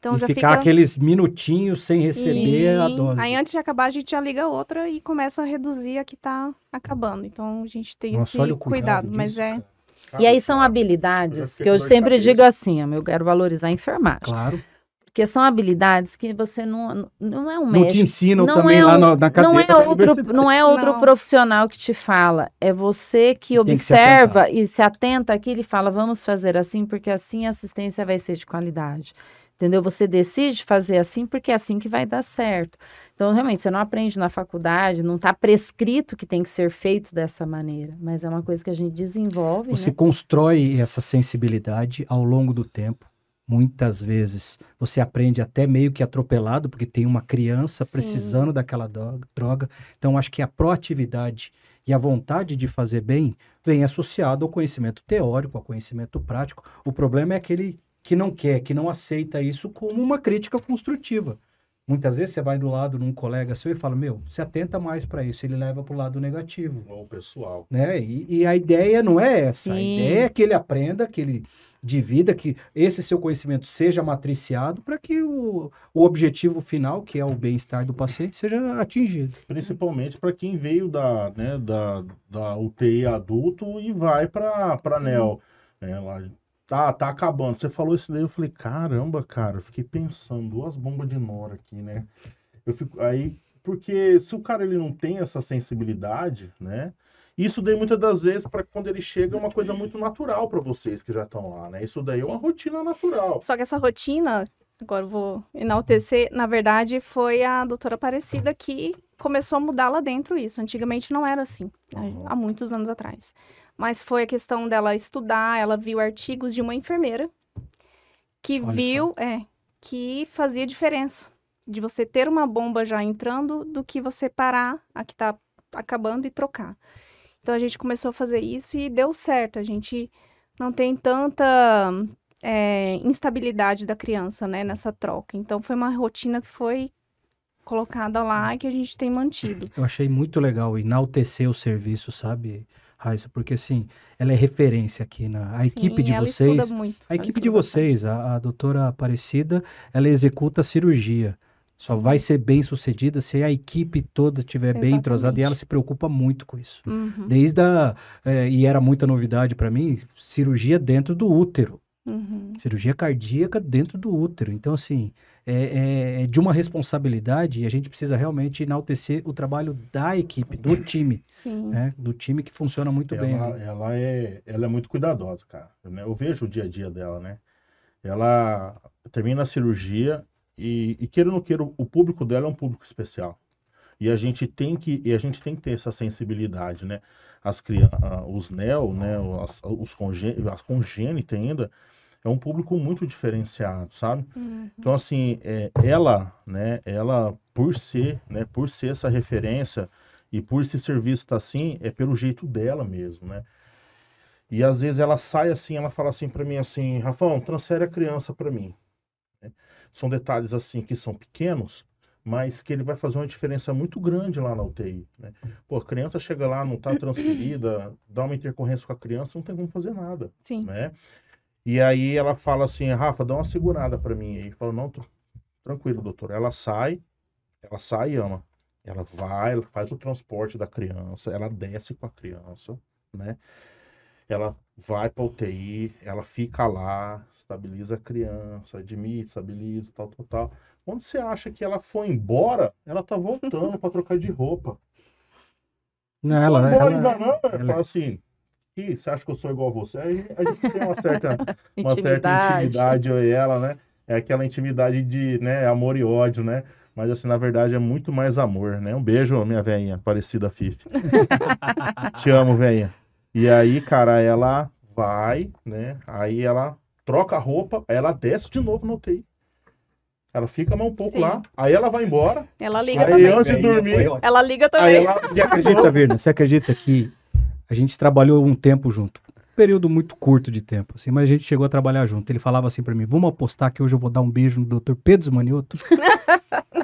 Então, e já ficar aqueles minutinhos sem receber a dose. Aí, antes de acabar, a gente já liga a outra e começa a reduzir a que tá acabando. Então, a gente tem esse cuidado. Mas disso, E aí são habilidades que eu sempre digo assim, eu quero valorizar a enfermagem. Claro. Porque são habilidades que você não é um médico. Não te ensinam também lá na cadeira. Não é outro profissional que te fala. É você que observa e se atenta àquilo e fala, vamos fazer assim, porque assim a assistência vai ser de qualidade. Entendeu? Você decide fazer assim porque é assim que vai dar certo. Então, realmente, você não aprende na faculdade, não está prescrito que tem que ser feito dessa maneira, mas é uma coisa que a gente desenvolve, Você né? constrói essa sensibilidade ao longo do tempo. Muitas vezes você aprende até meio que atropelado, porque tem uma criança precisando daquela droga. Então, acho que a proatividade e a vontade de fazer bem vem associado ao conhecimento teórico, ao conhecimento prático. O problema é aquele que não quer, que não aceita isso como uma crítica construtiva. Muitas vezes você vai do lado de um colega seu e fala, se atenta mais para isso, ele leva para o lado negativo. O pessoal. Né? E a ideia não é essa, Sim. a ideia é que ele aprenda, que ele divida, que esse seu conhecimento seja matriciado para que o objetivo final, que é o bem-estar do paciente, seja atingido. Principalmente para quem veio da UTI adulto e vai para a NEL. Tá acabando. Você falou isso daí, eu falei, caramba, cara, eu fiquei pensando, 2 bombas de nora aqui, né? Porque se o cara ele não tem essa sensibilidade, né? Isso daí muitas das vezes, para quando ele chega, é uma coisa muito natural para vocês que já estão lá, né? Isso daí é uma rotina natural. Só que essa rotina, agora eu vou enaltecer, na verdade foi a doutora Aparecida que começou a mudar lá dentro isso. Antigamente não era assim, há muitos anos atrás. Mas foi a questão dela estudar, ela viu artigos de uma enfermeira que que fazia diferença de você ter uma bomba já entrando do que você parar a que tá acabando e trocar. Então a gente começou a fazer isso e deu certo. A gente não tem tanta instabilidade da criança, né, nessa troca. Então foi uma rotina que foi colocada lá e que a gente tem mantido. Eu achei muito legal enaltecer o serviço, sabe, Raíssa? Porque, assim, ela é referência aqui a equipe de vocês. Estuda muito. A equipe de vocês, a doutora Aparecida, ela executa a cirurgia. Só vai ser bem sucedida se a equipe toda estiver bem entrosada, e ela se preocupa muito com isso. Uhum. E era muita novidade para mim, cirurgia dentro do útero. Cirurgia cardíaca dentro do útero. Então, assim, é de uma responsabilidade e a gente precisa realmente enaltecer o trabalho da equipe, do time. Sim. Né? Do time que funciona muito bem ali. Ela é muito cuidadosa, cara. Né? Eu vejo o dia a dia dela, né? Ela termina a cirurgia e queira ou não queira, o público dela é um público especial. E a gente tem que ter essa sensibilidade, né? Os NEO, né? As congênitas ainda, é um público muito diferenciado, sabe? Então, assim, ela, né? Ela, por ser essa referência e por esse serviço estar assim, é pelo jeito dela mesmo, né? E às vezes ela sai assim, ela fala assim pra mim assim, Rafão, transfere a criança pra mim. Né? São detalhes assim que são pequenos, mas que ele vai fazer uma diferença muito grande lá na UTI, né? Pô, a criança chega lá, não tá transferida, dá uma intercorrência com a criança, não tem como fazer nada, Sim. né? E aí ela fala assim, Rafa, dá uma segurada pra mim aí. Eu falo, não, tranquilo, doutor. Ela sai e ama. Ela vai, ela faz o transporte da criança, ela desce com a criança, né? Ela vai para UTI, ela fica lá, estabiliza a criança, admite, estabiliza, tal. Quando você acha que ela foi embora, ela tá voltando para trocar de roupa. Não, Foi ela embora ainda não, ela fala assim, você acha que eu sou igual a você? Aí a gente tem uma certa intimidade, eu e ela, né? É aquela intimidade de, né, amor e ódio, né? Mas assim, na verdade, é muito mais amor, né? Um beijo, minha velhinha, parecida Fifi. Te amo, velhinha. E aí, cara, ela vai, né? Aí ela troca a roupa, aí ela desce de novo no UTI. Ela fica mais um pouco lá, aí ela vai embora. Ela liga aí também. Antes de dormir, Ela liga também. aí ela... Você acredita, Virna? Você acredita que a gente trabalhou um tempo junto? Um período muito curto de tempo, assim, mas a gente chegou a trabalhar junto. Ele falava assim pra mim, vamos apostar que hoje eu vou dar um beijo no Dr. Pedro Zmanioto?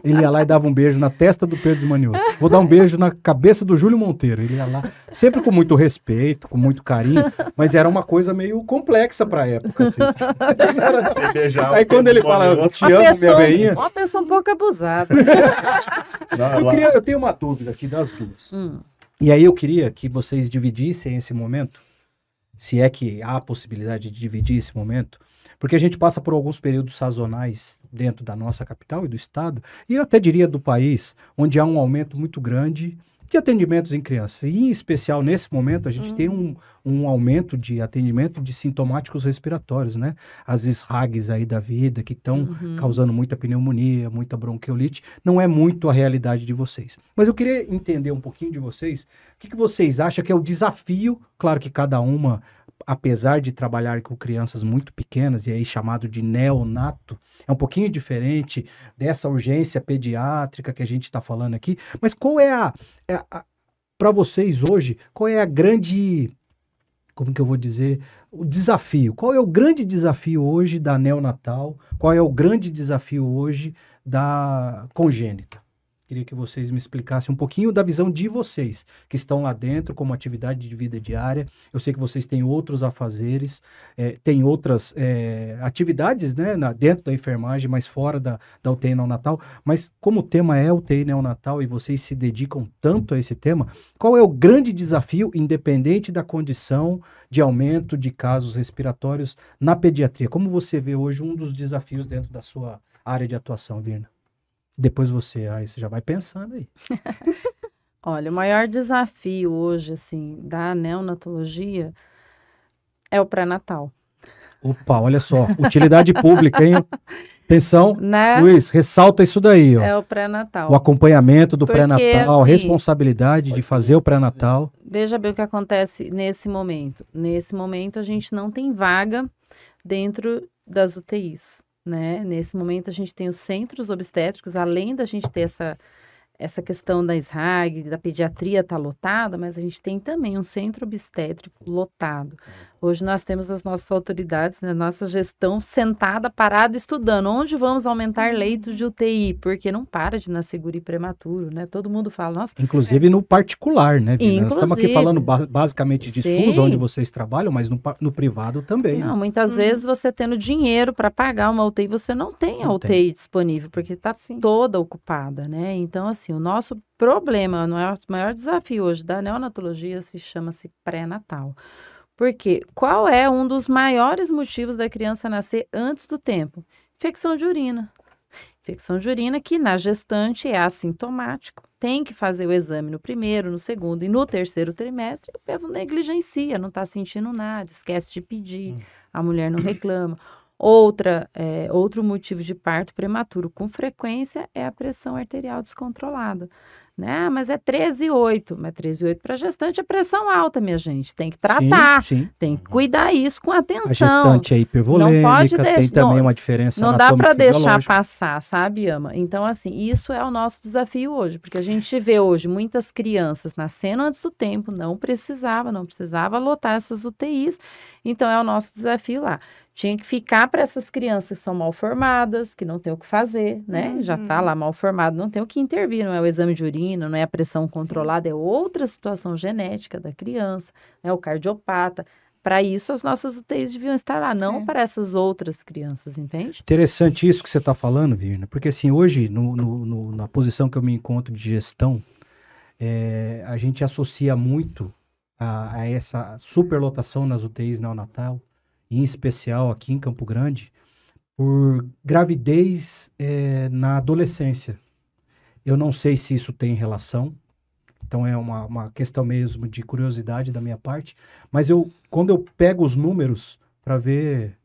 Ele ia lá e dava um beijo na testa do Pedro Zmanioto. Vou dar um beijo na cabeça do Júlio Monteiro. Ele ia lá, sempre com muito respeito, com muito carinho, mas era uma coisa meio complexa pra época. Assim. Aí quando ele fala, eu te amo, minha veinha... Uma pessoa um pouco abusada. Eu tenho uma dúvida aqui das duas. E aí eu queria que vocês dividissem esse momento, se é que há a possibilidade de dividir esse momento, porque a gente passa por alguns períodos sazonais dentro da nossa capital e do estado, e eu até diria do país, onde há um aumento muito grande de atendimentos em crianças. E, em especial, nesse momento, a gente tem um aumento de atendimento de sintomáticos respiratórios, né? As SRAGs aí da vida, que estão causando muita pneumonia, muita bronquiolite. Não é muito a realidade de vocês. Mas eu queria entender um pouquinho de vocês. O que vocês acham que é o desafio? Claro que cada uma, apesar de trabalhar com crianças muito pequenas, e aí chamado de neonato, é um pouquinho diferente dessa urgência pediátrica que a gente está falando aqui, mas qual é para vocês hoje, qual é a grande, como que eu vou dizer, o desafio? Qual é o grande desafio hoje da neonatal? Qual é o grande desafio hoje da congênita? Queria que vocês me explicassem um pouquinho da visão de vocês, que estão lá dentro como atividade de vida diária. Eu sei que vocês têm outros afazeres, têm outras atividades, né, dentro da enfermagem, mas fora da UTI neonatal. Mas como o tema é UTI neonatal e vocês se dedicam tanto a esse tema, qual é o grande desafio, independente da condição de aumento de casos respiratórios na pediatria? Como você vê hoje um dos desafios dentro da sua área de atuação, Virna? Depois você já vai pensando aí. Olha, o maior desafio hoje, assim, da neonatologia é o pré-natal. Opa, olha só, utilidade pública, hein? Atenção, Né? Luiz, ressalta isso daí, ó. É o pré-natal. O acompanhamento do Porque, pré-natal, a assim, responsabilidade de fazer o pré-natal. Veja bem o que acontece nesse momento. Nesse momento, a gente não tem vaga dentro das UTIs. Né? Nesse momento a gente tem os centros obstétricos, além da gente ter essa questão da SRAG, da pediatria tá lotada, mas a gente tem também um centro obstétrico lotado. Hoje nós temos as nossas autoridades, né, nossa gestão sentada, parada, estudando onde vamos aumentar leitos de UTI, porque não para de nascer guri prematuro, né? Todo mundo fala, nossa... Inclusive no particular, né, Virna? Nós estamos aqui falando basicamente de SUS, onde vocês trabalham, mas no privado também. Não, muitas vezes você tendo dinheiro para pagar uma UTI, você não tem a UTI disponível, porque está toda ocupada, né? Então, assim, o nosso problema, o maior desafio hoje da neonatologia chama-se pré-natal. Porque qual é um dos maiores motivos da criança nascer antes do tempo? Infecção de urina. Infecção de urina que na gestante é assintomático. Tem que fazer o exame no primeiro, no segundo e no terceiro trimestre. O povo negligencia, não está sentindo nada, esquece de pedir, a mulher não reclama. Outro motivo de parto prematuro com frequência é a pressão arterial descontrolada. Né? Mas é 13,8. Mas 13,8 para gestante é pressão alta, minha gente. Tem que tratar, sim. Tem que cuidar isso com atenção. A gestante é hipervolêmica, não pode tem também uma diferença não dá para deixar fisiológica. passar, sabe, Ama? Então, assim, isso é o nosso desafio hoje, porque a gente vê hoje muitas crianças nascendo antes do tempo, não precisava lotar essas UTIs, então é o nosso desafio lá. Tinha que ficar para essas crianças que são mal formadas, que não tem o que fazer, né? Já tá lá mal formado, não tem o que intervir, não é o exame de urina, não é a pressão controlada, é outra situação genética da criança, é o cardiopata. Para isso, as nossas UTIs deviam estar lá, não para essas outras crianças, entende? Interessante isso que você está falando, Virna, porque assim, hoje, na posição que eu me encontro de gestão, a gente associa muito a essa superlotação nas UTIs neonatal, em especial aqui em Campo Grande, por gravidez na adolescência. Eu não sei se isso tem relação, então é uma questão mesmo de curiosidade da minha parte, mas quando eu pego os números para ver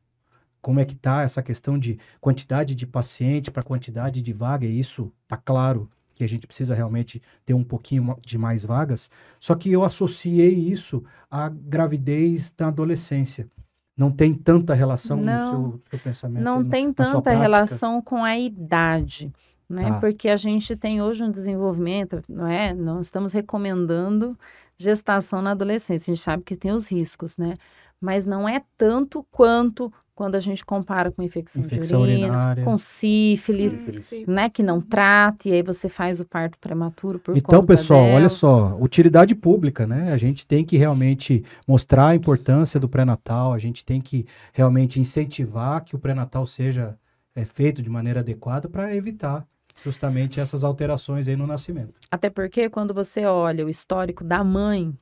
como é que está essa questão de quantidade de paciente para quantidade de vaga, e isso está claro que a gente precisa realmente ter um pouquinho de mais vagas, só que eu associei isso à gravidez da adolescência. Não tem tanta relação no seu pensamento? Não tem tanta relação com a idade, né? Porque a gente tem hoje um desenvolvimento, não estamos recomendando gestação na adolescência, a gente sabe que tem os riscos, né? Mas não é tanto quanto quando a gente compara com infecção de urina, urinária, com sífilis, né? Que não trata, e aí você faz o parto prematuro por conta Então, pessoal, dela. olha só, utilidade pública, né? A gente tem que realmente mostrar a importância do pré-natal, a gente tem que realmente incentivar que o pré-natal seja feito de maneira adequada para evitar justamente essas alterações aí no nascimento. Até porque quando você olha o histórico da mãe,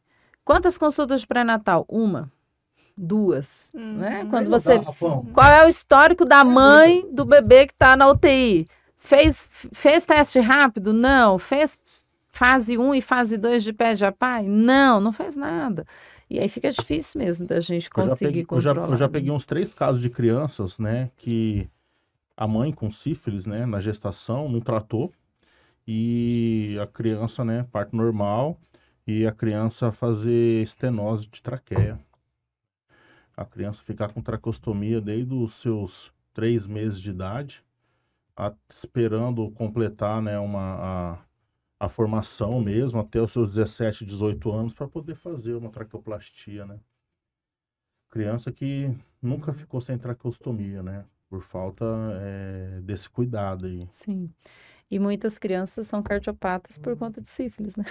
quantas consultas de pré-natal? 1, 2, né? Quando você... Qual é o histórico da mãe do bebê que está na UTI? Fez teste rápido? Não. Fez fase 1 e fase 2 de pé de pai? Não fez nada. E aí fica difícil mesmo da gente conseguir controlar. Eu já peguei uns 3 casos de crianças, né, que a mãe com sífilis, né, na gestação, não tratou, e a criança, né, parto normal, e a criança fazer estenose de traqueia. A criança ficar com traqueostomia desde os seus 3 meses de idade, esperando completar, né, a formação mesmo, até os seus 17, 18 anos, para poder fazer uma traqueoplastia, né? Criança que nunca ficou sem traqueostomia, né? Por falta desse cuidado aí. Sim. E muitas crianças são cardiopatas por conta de sífilis, né?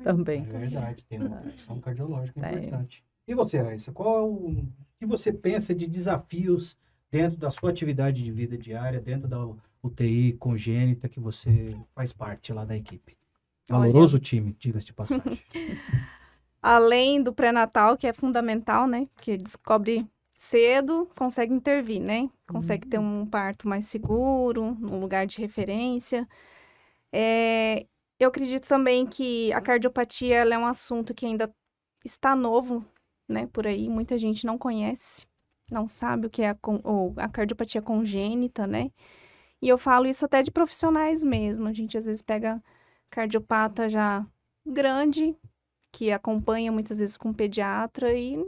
Também. É verdade, tem uma questão cardiológica importante. E você, Raíssa, o que você pensa de desafios dentro da sua atividade de vida diária, dentro da UTI congênita que você faz parte lá da equipe? Valoroso time, diga-se de passagem. Além do pré-natal, que é fundamental, né? Porque descobre cedo, consegue intervir, né? Consegue ter um parto mais seguro, um lugar de referência. Eu acredito também que a cardiopatia ela é um assunto que ainda está novo, né? Por aí, muita gente não conhece, não sabe o que é a cardiopatia congênita, né? E eu falo isso até de profissionais mesmo. A gente às vezes pega cardiopata já grande, que acompanha muitas vezes com pediatra e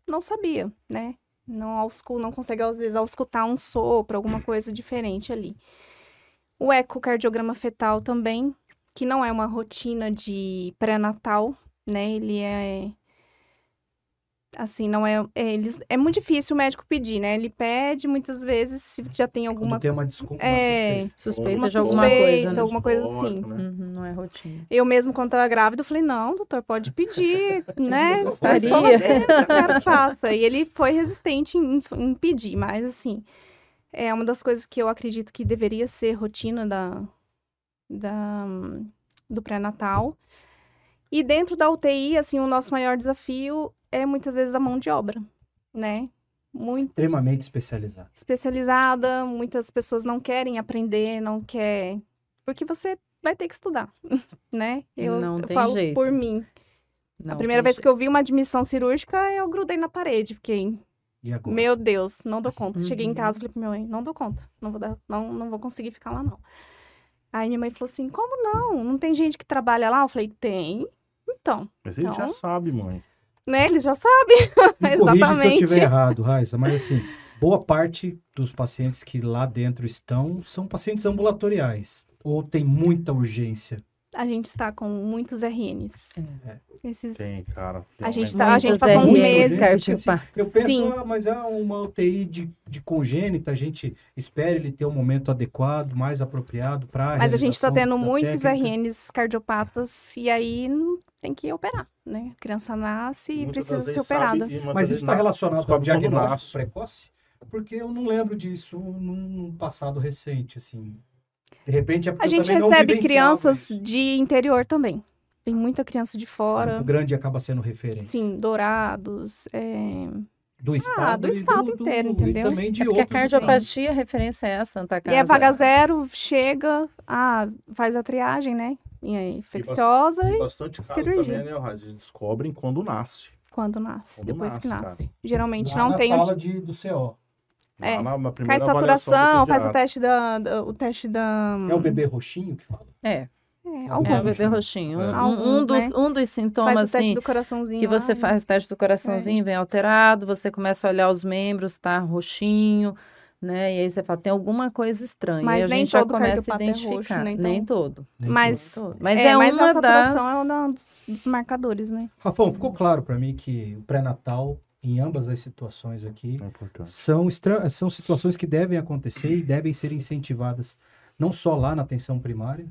não sabia, né? Não consegue às vezes auscultar um sopro, alguma coisa diferente ali. O ecocardiograma fetal também, que não é uma rotina de pré-natal, né? Ele assim, não é... É muito difícil o médico pedir, né? Ele pede, muitas vezes, se já tem alguma... Quando tem uma desculpa, suspeita de alguma coisa, né? Alguma coisa assim. Não é rotina. Eu mesmo, quando estava grávida, eu falei, não, doutor, pode pedir, né? Gostaria. Eu quero que faça. E ele foi resistente em pedir, mas, assim, é uma das coisas que eu acredito que deveria ser rotina do pré-natal. E dentro da UTI, assim, o nosso maior desafio é muitas vezes a mão de obra, né? Muito Extremamente especializado. especializada, muitas pessoas não querem aprender, não quer, porque você vai ter que estudar, né? Não Eu tem falo jeito. por mim. Não A primeira tem vez jeito. que eu vi uma admissão cirúrgica, eu grudei na parede, fiquei, E agora? meu Deus, não dou conta. Cheguei em Uhum. casa e falei pra minha mãe, não dou conta, não vou dar, não vou conseguir ficar lá, não. Aí minha mãe falou assim, como não? Não tem gente que trabalha lá? Eu falei, tem. Então, Mas ele já Então- sabe, mãe. né? Ele já sabe. Me corrija se eu Exatamente. estiver errado, Raíssa, mas assim, boa parte dos pacientes que lá dentro estão são pacientes ambulatoriais. Ou tem muita urgência? A gente está com muitos RNs. Esses... Tem, cara. Tem A um gente negócio. tá- a gente Muitos passou uns RN, meses. Cardio, Assim, pá. eu penso, Sim. mas é uma UTI de congênita, a gente espera ele ter um momento adequado, mais apropriado para Mas a gente está tendo da muitos técnica. RNs cardiopatas e aí tem que operar, né? A criança nasce e Muitas precisa das ser vezes operada. sabe, e muitas Mas isso vezes está relacionado com o sabe quando diagnóstico nasce. precoce? Porque eu não lembro disso num passado recente, assim. De repente é porque A eu gente também não recebe vivenciava crianças isso. de interior também. Tem muita criança de fora. Campo Grande acaba sendo referência. Sim, Dourados. Do estado, do estado inteiro, entendeu? E também de É porque a outros estados. cardiopatia, a referência é essa, Santa E Casa. é vaga zero, chega, faz a triagem, né? E é infecciosa Tem e bastante casos cirurgia. também, né, Raiz? Eles descobrem quando nasce. quando nasce, Quando depois que nasce, nasce. Geralmente Lá não na tem sala onde... do CO. É, Lá na Cai primeira avaliação saturação, do faz o pediatra. teste da... É o bebê roxinho que fala? É, É, é o alguns. bebê roxinho. É. Um dos, né? um dos sintomas, Faz o teste assim, do coraçãozinho que você lá, né? faz o teste do coraçãozinho, vem alterado, você começa a olhar os membros, tá roxinho, né? E aí você fala, tem alguma coisa estranha. Mas e a nem gente já todo começa a cardiopata é roxo, identificar. né? Então- Nem todo. Nem Mas, Todo. Mas mas uma a saturação das... é um dos marcadores, né? Rafão, ficou claro para mim que o pré-natal, em ambas as situações aqui, É importante. são situações que devem acontecer e devem ser incentivadas, não só lá na atenção primária,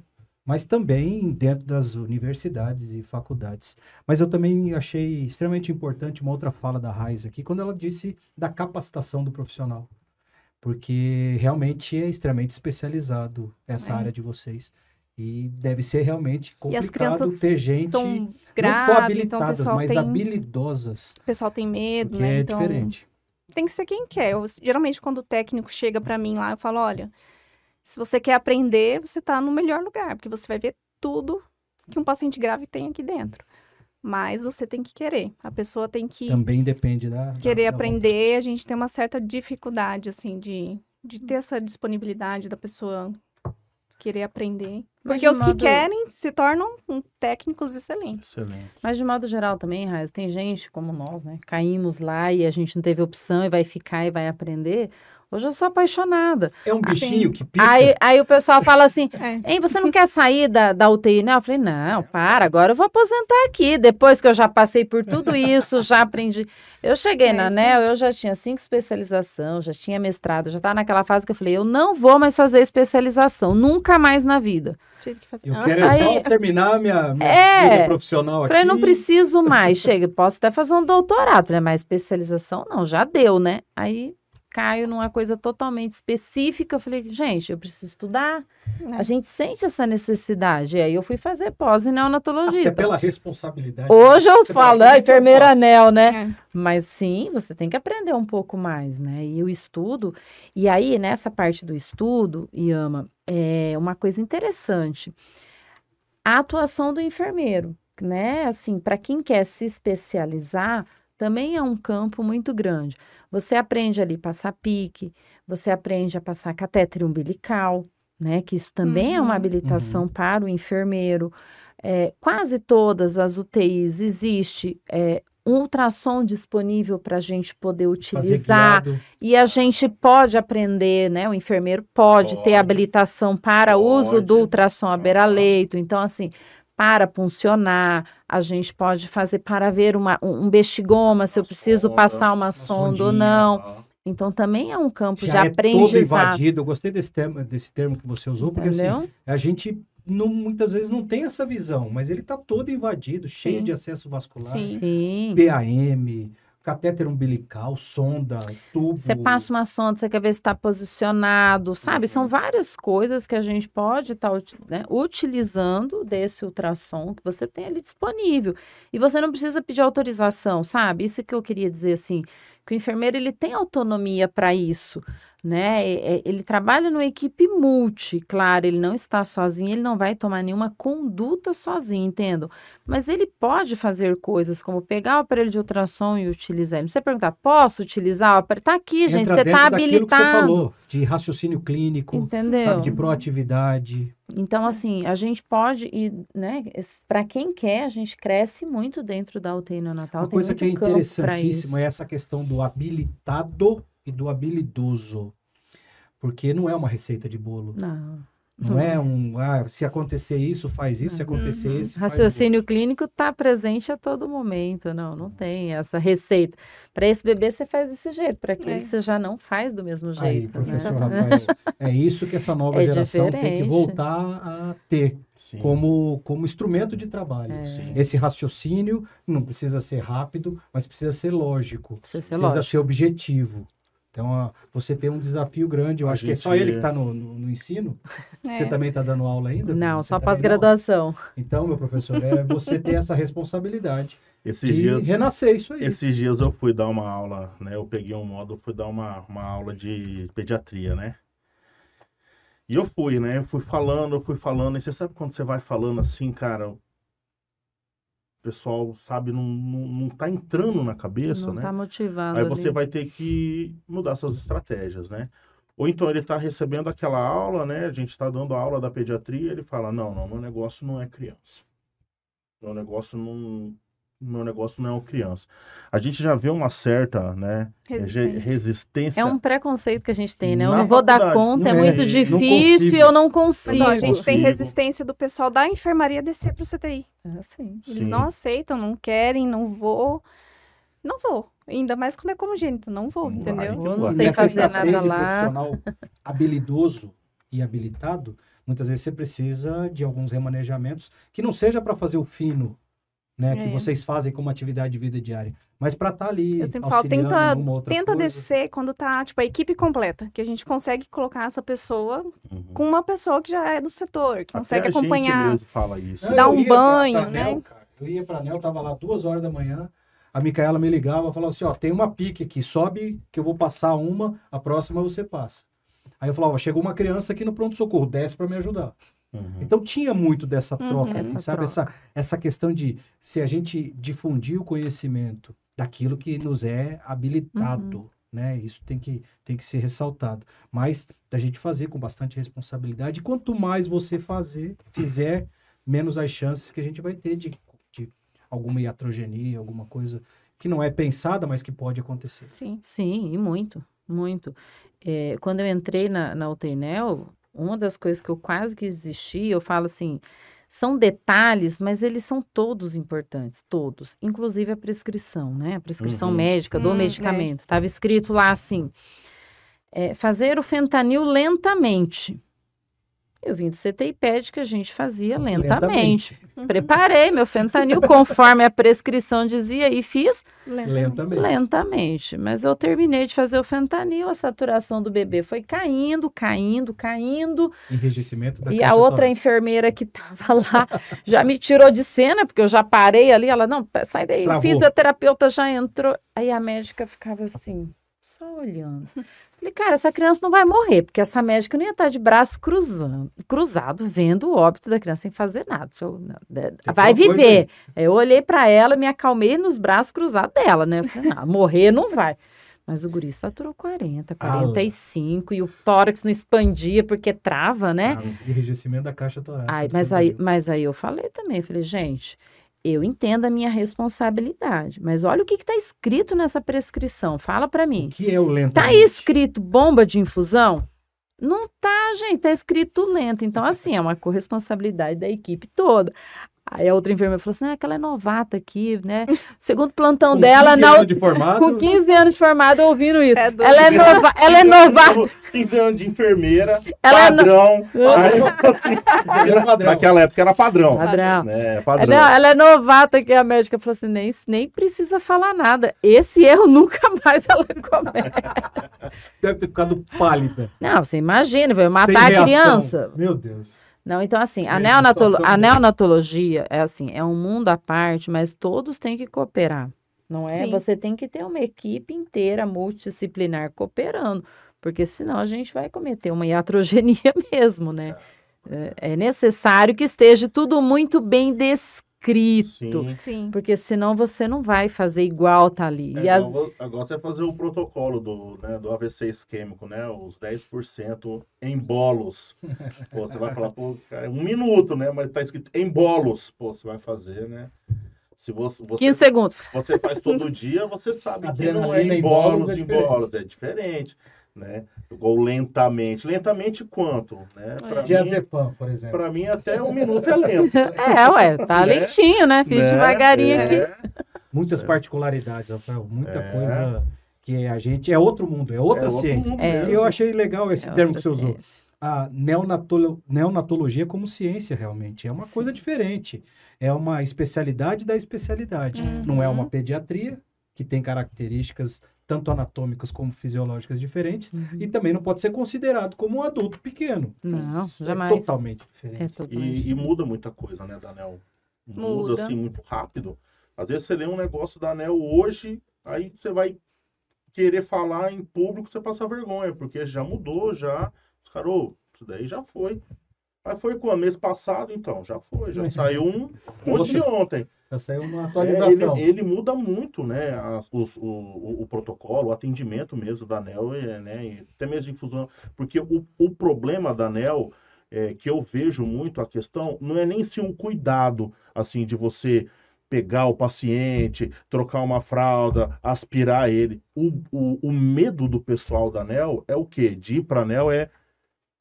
mas também dentro das universidades e faculdades. Mas eu também achei extremamente importante uma outra fala da Raíssa aqui, quando ela disse da capacitação do profissional. Porque realmente é extremamente especializado essa área de vocês. E deve ser realmente E as complicado crianças ter gente São não só graves, então o habilitadas, pessoal mas tem, habilidosas, o pessoal tem medo, porque né? é Então, diferente. tem que ser quem quer. Geralmente, quando o técnico chega pra mim lá, eu falo, olha, se você quer aprender, você tá no melhor lugar, porque você vai ver tudo que um paciente grave tem aqui dentro. Mas você tem que querer. A pessoa tem que Também depende querer da aprender. A gente tem uma certa dificuldade, assim, de ter essa disponibilidade da pessoa querer aprender. Mas Porque de os que modo- querem se tornam técnicos excelentes. Excelente. Mas de modo geral também, Raiz, tem gente como nós, né? Caímos lá e a gente não teve opção e vai ficar e vai aprender. Hoje eu sou apaixonada. É um bichinho que pica. Aí o pessoal fala assim, É. hein, você não quer sair da UTI, né? Eu falei, não, para, agora eu vou aposentar aqui. Depois que eu já passei por tudo isso, já aprendi. Eu cheguei na isso. ANEL, eu já tinha 5 especializações, já tinha mestrado, já estava naquela fase que eu falei, eu não vou mais fazer especialização, nunca mais na vida. Tive que fazer. Eu quero Aí- só terminar minha É. vida profissional aqui. Falei, não preciso mais, chega, posso até fazer um doutorado, né? Mas especialização não, já deu, né? Aí caio numa coisa totalmente específica, eu falei, gente, eu preciso estudar. A gente sente essa necessidade. E aí eu fui fazer pós em neonatologia. Até Então, pela responsabilidade. hoje eu Você falo, fala, ah, "Como é que eu enfermeira faço?" anel, né? É. Mas sim, você tem que aprender um pouco mais, né? E o estudo. E aí, nessa parte do estudo, Iama, é uma coisa interessante. A atuação do enfermeiro, né? Assim, para quem quer se especializar, também é um campo muito grande. Você aprende ali a passar pique, você aprende a passar catéter umbilical, né? Que isso também é uma habilitação para o enfermeiro. Quase todas as UTIs existe um ultrassom disponível para a gente poder Fazer utilizar. guiado. E a gente pode aprender, né? O enfermeiro pode ter Pode. habilitação para uso do Pode. ultrassom à beira-leito. Então, assim, para puncionar, a gente pode fazer para ver um bexigoma, se eu Uma preciso sonda, passar uma uma sonda ou sondinha, não. Então, também é um campo de Já é todo aprendizado. invadido. Eu gostei desse termo que você usou, porque assim, Entendeu? a gente muitas vezes não tem essa visão, mas ele está todo invadido, cheio Sim. de acesso vascular, Sim. Sim. PAM, catéter umbilical, sonda, tubo. Você passa uma sonda, você quer ver se está posicionado, sabe? São várias coisas que a gente pode estar utilizando desse ultrassom que você tem ali disponível. E você não precisa pedir autorização, sabe? Isso que eu queria dizer, assim, que o enfermeiro, ele tem autonomia para isso, né? Ele trabalha numa equipe multi, claro, ele não está sozinho, ele não vai tomar nenhuma conduta sozinho, entendo? Mas ele pode fazer coisas como pegar o aparelho de ultrassom e utilizar. Não precisa perguntar, posso utilizar o aparelho? Está aqui, gente, você está habilitado. Que você falou, de raciocínio clínico, entendeu? Sabe, de proatividade. Então, assim, a gente pode ir, né? Para quem quer, a gente cresce muito dentro da UTI neonatal. Uma coisa que é interessantíssima é essa questão do habilitado e do habilidoso. Porque não é uma receita de bolo. Não é se acontecer isso, faz isso, se acontecer isso, faz raciocínio clínico está presente a todo momento, não tem essa receita. Para esse bebê você faz desse jeito, para aquele você já não faz do mesmo jeito. Aí, professor Rafael, é isso que essa nova geração tem que voltar a ter como instrumento de trabalho. Esse raciocínio não precisa ser rápido, mas precisa ser lógico, precisa ser objetivo. Então, você tem um desafio grande. Eu acho que é só ele que está no ensino. Você também está dando aula ainda? Não, só pós-graduação. Então, meu professor, você ter essa responsabilidade renascer isso aí. Esses dias eu fui dar uma aula, né? Eu peguei um módulo, fui dar uma aula de pediatria, né? E eu fui, né? Eu fui falando. E você sabe quando você vai falando assim, cara... O pessoal, sabe, não tá entrando na cabeça, né? Não tá motivado. Aí você vai ter que mudar suas estratégias, né? Ou então ele tá recebendo aquela aula, né? A gente tá dando a aula da pediatria, ele fala, não, meu negócio não é criança. Meu negócio não é uma criança. A gente já vê uma certa, né, resistência. É um preconceito que a gente tem, né? Eu não vou dar conta, é muito difícil e eu não consigo. Mas, ó, a gente tem resistência do pessoal da enfermaria descer pro CTI. Sim. Eles não aceitam, não querem, não vou. Não vou. Ainda mais quando é congênito, não vou, entendeu? Não sei fazer nada lá. Profissional habilidoso e habilitado, muitas vezes você precisa de alguns remanejamentos que não seja para fazer o fino, né, que vocês fazem como atividade de vida diária, mas para estar ali. Eu sempre falo, tenta descer quando tá, tipo, a equipe completa, que a gente consegue colocar essa pessoa com uma pessoa que já é do setor, que consegue acompanhar, mesmo fala isso. dar um banho, né? ANEL, cara. Eu ia pra ANEL, tava lá 2h da manhã, a Micaela me ligava, falava assim, ó, tem uma pique aqui, sobe que eu vou passar uma, a próxima você passa. Aí eu falava, chegou uma criança aqui no pronto-socorro, desce para me ajudar. Então tinha muito dessa troca, sabe? Essa questão de se a gente difundir o conhecimento daquilo que nos é habilitado, né? Isso tem que ser ressaltado. Mas da gente fazer com bastante responsabilidade. E quanto mais você fizer, menos as chances que a gente vai ter de alguma iatrogenia, alguma coisa que não é pensada, mas que pode acontecer. Sim, e muito, muito. Quando eu entrei na UTI-NEL, uma das coisas que eu quase que desisti, eu falo assim, são detalhes, mas eles são todos importantes, todos. Inclusive a prescrição, né? A prescrição médica do medicamento. Estava escrito lá assim, fazer o fentanil lentamente. Eu vim do CTI PED que a gente fazia lentamente. Preparei meu fentanil conforme a prescrição dizia e fiz lentamente. Mas eu terminei de fazer o fentanil, a saturação do bebê foi caindo. Enrijecimento da E a outra enfermeira que estava lá já me tirou de cena, porque eu já parei ali. Ela, não, sai daí. Travou. O fisioterapeuta já entrou. Aí a médica ficava assim, só olhando. Falei, cara, essa criança não vai morrer, porque essa médica não ia estar de braço cruzado, vendo o óbito da criança sem fazer nada. Vai viver. Eu olhei para ela, me acalmei nos braços cruzados dela, né? Falei, não, morrer não vai. Mas o guri saturou 40, 45, e o tórax não expandia porque trava, né? Enrijecimento da caixa torácica. Mas aí eu falei também, falei, gente... Eu entendo a minha responsabilidade, mas olha o que está escrito nessa prescrição. Fala para mim. O que é o lentamente? Tá escrito bomba de infusão? Não tá, gente. Tá escrito lento. Então, assim, é uma corresponsabilidade da equipe toda. Aí a outra enfermeira falou assim, aquela é novata aqui, né? Segundo plantão Com dela, 15 não, anos de formado. com 15 anos de formada, ouvindo isso. É doido. Ela é novata. 15 anos de enfermeira, Ela é padrão. Aí, assim, Era padrão. naquela época era padrão. Padrão. É, padrão. Não, ela é novata, que a médica falou assim, nem precisa falar nada. Esse erro nunca mais ela comete. Deve ter ficado pálida. Não, você imagina, vai Sem matar a reação. criança. Meu Deus. Não, então assim, Gente, situação a neonatologia é assim, é um mundo à parte, mas todos têm que cooperar, não é? Sim. Você tem que ter uma equipe inteira multidisciplinar cooperando, porque senão a gente vai cometer uma iatrogenia mesmo, né? É necessário que esteja tudo muito bem descrito, Sim. Sim. porque senão você não vai fazer igual tá ali. E Agora você vai fazer o protocolo do AVC isquêmico, né? Os 10% em bolos. Pô, você vai falar, pô, cara, é 1 minuto, né? Mas tá escrito em bolos. Pô, você vai fazer, né? Se você 15 segundos. você faz todo dia, você sabe que não é Adrenalina em em bolos bolos, é em diferente. bolos. É diferente, né? Ou lentamente. Lentamente quanto? Né? Diazepam, por exemplo. Pra mim, até 1 minuto é lento. Ué, tá Né? lentinho, né? Fiz Né? devagarinho aqui. Muitas Certo. particularidades, Rafael. Muita É. coisa que a gente... É outro mundo, é outra É outro ciência. mundo E mesmo. eu achei legal esse É termo outra que você usou. ciência. A neonatologia como ciência, realmente. É uma Sim. coisa diferente. É uma especialidade da especialidade. Não é uma pediatria, que tem características tanto anatômicas como fisiológicas diferentes, e também não pode ser considerado como um adulto pequeno. Não, É jamais. totalmente diferente. É totalmente. E muda muita coisa, né, da ANEL? Muda, Muda. assim, muito rápido. Às vezes você lê um negócio da ANEL hoje, aí você vai querer falar em público, você passa vergonha, porque já mudou, já. Os caras, ô, isso daí já foi. Mas foi quando? Mês passado, então? Já foi, já saiu um de ontem. Já saiu uma É, atualização. ele muda muito, né? O protocolo, o atendimento mesmo da ANEL, né? E até mesmo infusão. Porque o problema da ANEL, que eu vejo muito a questão, não é nem se um cuidado, assim, de você pegar o paciente, trocar uma fralda, aspirar ele. O medo do pessoal da ANEL é o quê? De ir para a ANEL é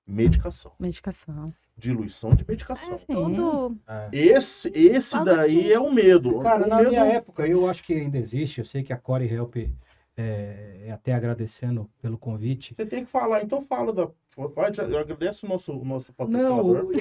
medicação. Medicação. Diluição de medicação. Sim. Tudo. Esse Falta daí de- é o medo. Cara, O na medo- minha época, eu acho que ainda existe. Eu sei que a Core Help, até agradecendo pelo convite. Você tem que falar, então fala agradece o nosso patrocinador. Não,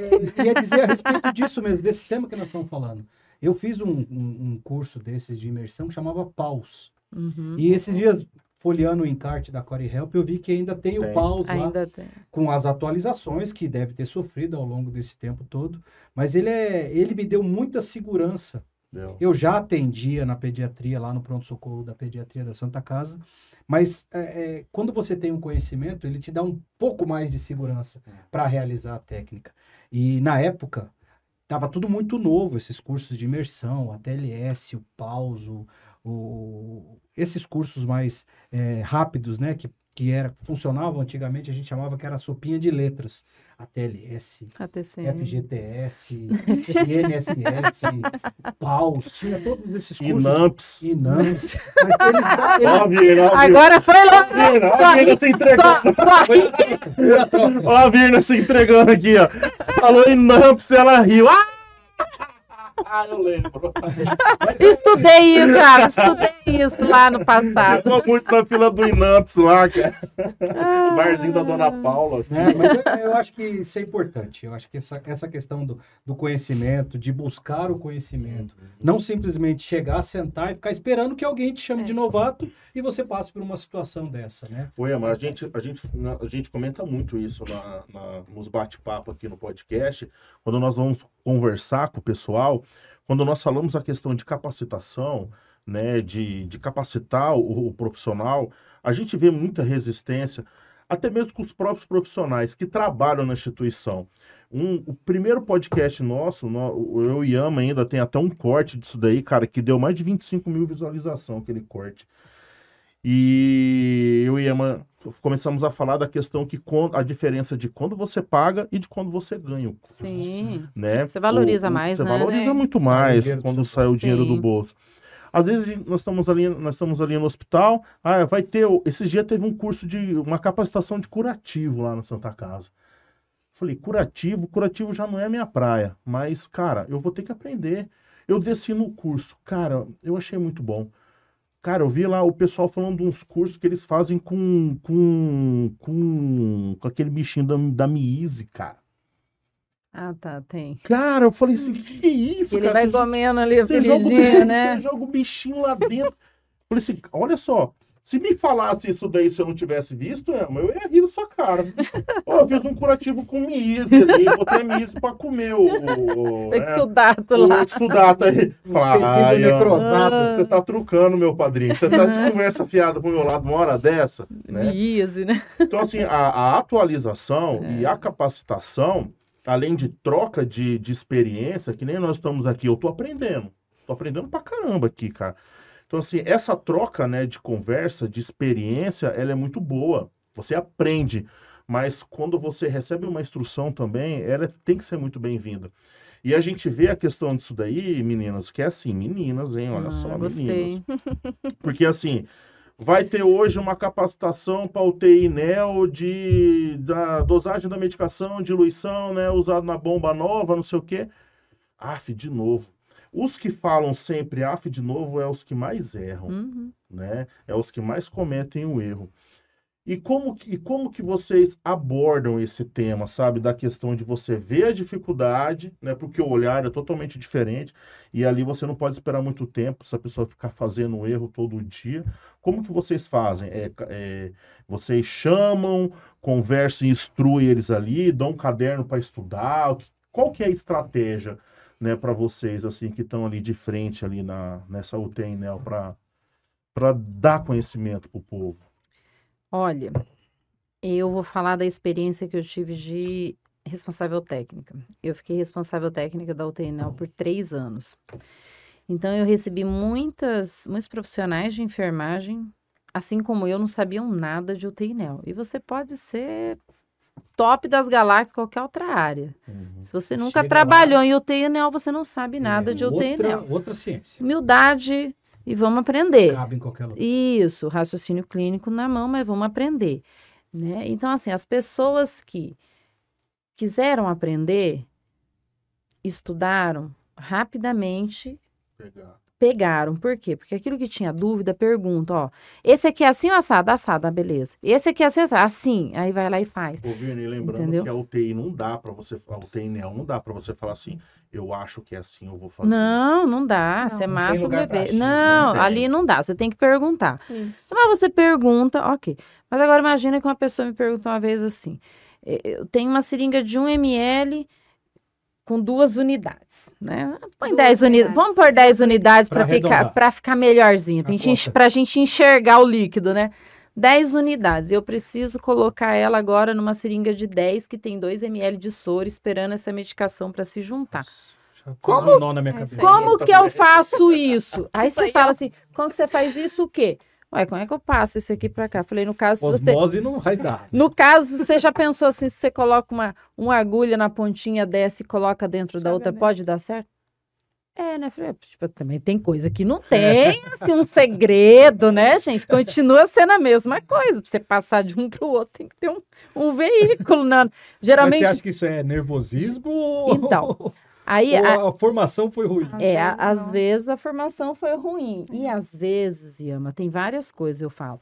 ia dizer a respeito disso mesmo, desse tema que nós estamos falando. Eu fiz um curso desses de imersão que chamava PAUS. Uhum. E esses dias, folheando o encarte da Core Help, eu vi que ainda tem o Tem. PAUS lá, Ainda tem. com as atualizações que deve ter sofrido ao longo desse tempo todo. Mas ele me deu muita segurança. Entendeu? Eu já atendia na pediatria, lá no pronto-socorro da pediatria da Santa Casa, mas quando você tem um conhecimento, ele te dá um pouco mais de segurança para realizar a técnica. E na época, estava tudo muito novo, esses cursos de imersão, a TLS, o PAUS, esses cursos mais rápidos, né, que funcionavam antigamente, a gente chamava que era sopinha de letras. A TLS, ATCM. FGTS, INSS, PAUS, tinha todos esses cursos. Inamps. Inamps. Mas eles Ó, Virna, Agora foi logo. Ó, a Virna se entregando. Foi a troca. Ó, a Virna se entregando aqui, ó. Falou Inamps, ela riu. Eu lembro. Estudei isso, cara. Estudei isso lá no passado. Ficou muito na fila do Inamps lá, cara. Barzinho da Dona Paula. Mas eu acho que isso é importante. Eu acho que essa questão do conhecimento, de buscar o conhecimento, não simplesmente chegar, sentar e ficar esperando que alguém te chame de novato e você passe por uma situação dessa, né? Oi, mas a gente comenta muito isso nos bate-papo aqui no podcast, quando nós vamos conversar com o pessoal, quando nós falamos a questão de capacitação, né, de capacitar o profissional, a gente vê muita resistência, até mesmo com os próprios profissionais que trabalham na instituição. O primeiro podcast nosso, eu e Yama ainda tem até um corte disso daí, cara, que deu mais de 25 mil visualizações, aquele corte. E eu e Yama começamos a falar da questão a diferença de quando você paga e de quando você ganha o curso. Sim. Né? Você valoriza mais, você né? valoriza É. muito Sai o mais dinheiro do quando seu sai o dinheiro Sim. do bolso. Às vezes nós estamos ali no hospital, vai ter, esses dias teve um curso uma capacitação de curativo lá na Santa Casa. Falei, curativo já não é a minha praia, mas, cara, eu vou ter que aprender. Eu desci no curso, cara, eu achei muito bom. Cara, eu vi lá o pessoal falando de uns cursos que eles fazem com aquele bichinho da Miise, cara. Ah, tá, tem. Cara, eu falei assim, que isso, Ele cara? vai comendo ali a Você joga, feridinha, né? você joga o bichinho lá dentro. Falei assim, olha só, se me falasse isso daí se eu não tivesse visto, eu ia rir da sua cara. Ó, eu fiz um curativo com miíse ali, botei a miíse pra comer o Exudato lá. exudato aí. Ai, necrosado. você tá trucando, meu padrinho. Você tá de conversa fiada pro meu lado uma hora dessa, né? Miíse, né? Então, assim, a atualização e a capacitação, além de troca de experiência, que nem nós estamos aqui, eu tô aprendendo. Tô aprendendo pra caramba aqui, cara. Então, assim, essa troca, né, de conversa, de experiência, ela é muito boa. Você aprende, mas quando você recebe uma instrução também, ela tem que ser muito bem-vinda. E a gente vê a questão disso daí, meninas, que é assim, meninas, hein, olha só, Gostei. meninas. Porque, assim, vai ter hoje uma capacitação para UTI NEO da dosagem da medicação, diluição, né, usado na bomba nova, não sei o quê. De novo. Os que falam sempre de novo é os que mais erram, né? É os que mais cometem o erro. E como que vocês abordam esse tema, sabe? Da questão de você ver a dificuldade, né? Porque o olhar é totalmente diferente e ali você não pode esperar muito tempo se a pessoa ficar fazendo um erro todo dia. Como que vocês fazem? Vocês chamam, conversam e instruem eles ali, dão um caderno para estudar? Qual que é a estratégia, né, para vocês, assim, que estão ali de frente, ali nessa UTI, né, para dar conhecimento para o povo? Olha, eu vou falar da experiência que eu tive de responsável técnica. Eu fiquei responsável técnica da UTI NEO por 3 anos. Então, eu recebi muitos profissionais de enfermagem, assim como eu, não sabiam nada de UTI NEO. E você pode ser top das galáxias, qualquer outra área. Se você nunca trabalhou em UTI NEO, você não sabe nada de UTI NEO. Outra ciência. Humildade e vamos aprender. Cabe em qualquer lugar. Isso, raciocínio clínico na mão, mas vamos aprender, né? Então, assim, as pessoas que quiseram aprender, estudaram rapidamente, pegaram. Por quê? Porque aquilo que tinha dúvida, pergunta, ó, esse aqui é assim ou assado? Assado, beleza. Esse aqui é assim, assado? Assim. Aí vai lá e faz. Ô, Virney, lembrando Entendeu? que a UTI não dá para você, a UTI NEO não dá para você falar assim, eu acho que é assim, eu vou fazer. Não dá. Não, Você não mata tem o lugar pra bebê. achismo, Não, não tem. ali não dá. Você tem que perguntar. Isso. Então, mas você pergunta, ok. Mas agora imagina que uma pessoa me perguntou uma vez assim, eu tenho uma seringa de 1 ml com 2 unidades, né? Põe 2 10 unidades. unidades. Vamos pôr 10 unidades Pra arredondar. para ficar melhorzinho, A cota. pra gente enxergar o líquido, né? 10 unidades. Eu preciso colocar ela agora numa seringa de 10 que tem 2 ml de soro esperando essa medicação para se juntar. Como? Um nó na minha cabeça. Como que eu faço isso? Aí Isso você aí, fala ó. assim, como que você faz isso o quê? Ué, como é que eu passo esse aqui para cá? Falei, no caso, se você... Osmose não vai dar. No caso, você já pensou assim, se você coloca uma agulha na pontinha dessa e coloca dentro da Joga outra, dentro. pode dar certo? Né? Falei, tipo, também tem coisa que não tem, assim, um segredo, né, gente? Continua sendo a mesma coisa. Pra você passar de um pro outro, tem que ter um veículo. Não. Mas Geralmente... você acha que isso é nervosismo? Então, aí... Ou a formação foi ruim? Às não. vezes a formação foi ruim. E às vezes, Yama, tem várias coisas, eu falo.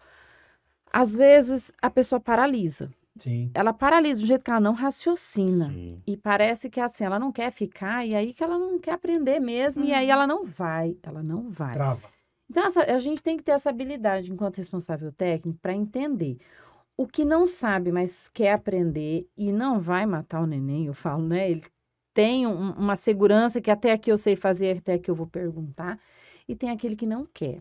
Às vezes a pessoa paralisa. Sim. Ela paralisa do jeito que ela não raciocina. Sim. E parece que assim, ela não quer ficar, e aí que ela não quer aprender mesmo, e aí ela não vai. Trava. Então, a gente tem que ter essa habilidade, enquanto responsável técnico, para entender. O que não sabe, mas quer aprender e não vai matar o neném, eu falo, né? Ele tem uma segurança que até aqui eu sei fazer, até aqui eu vou perguntar. E tem aquele que não quer.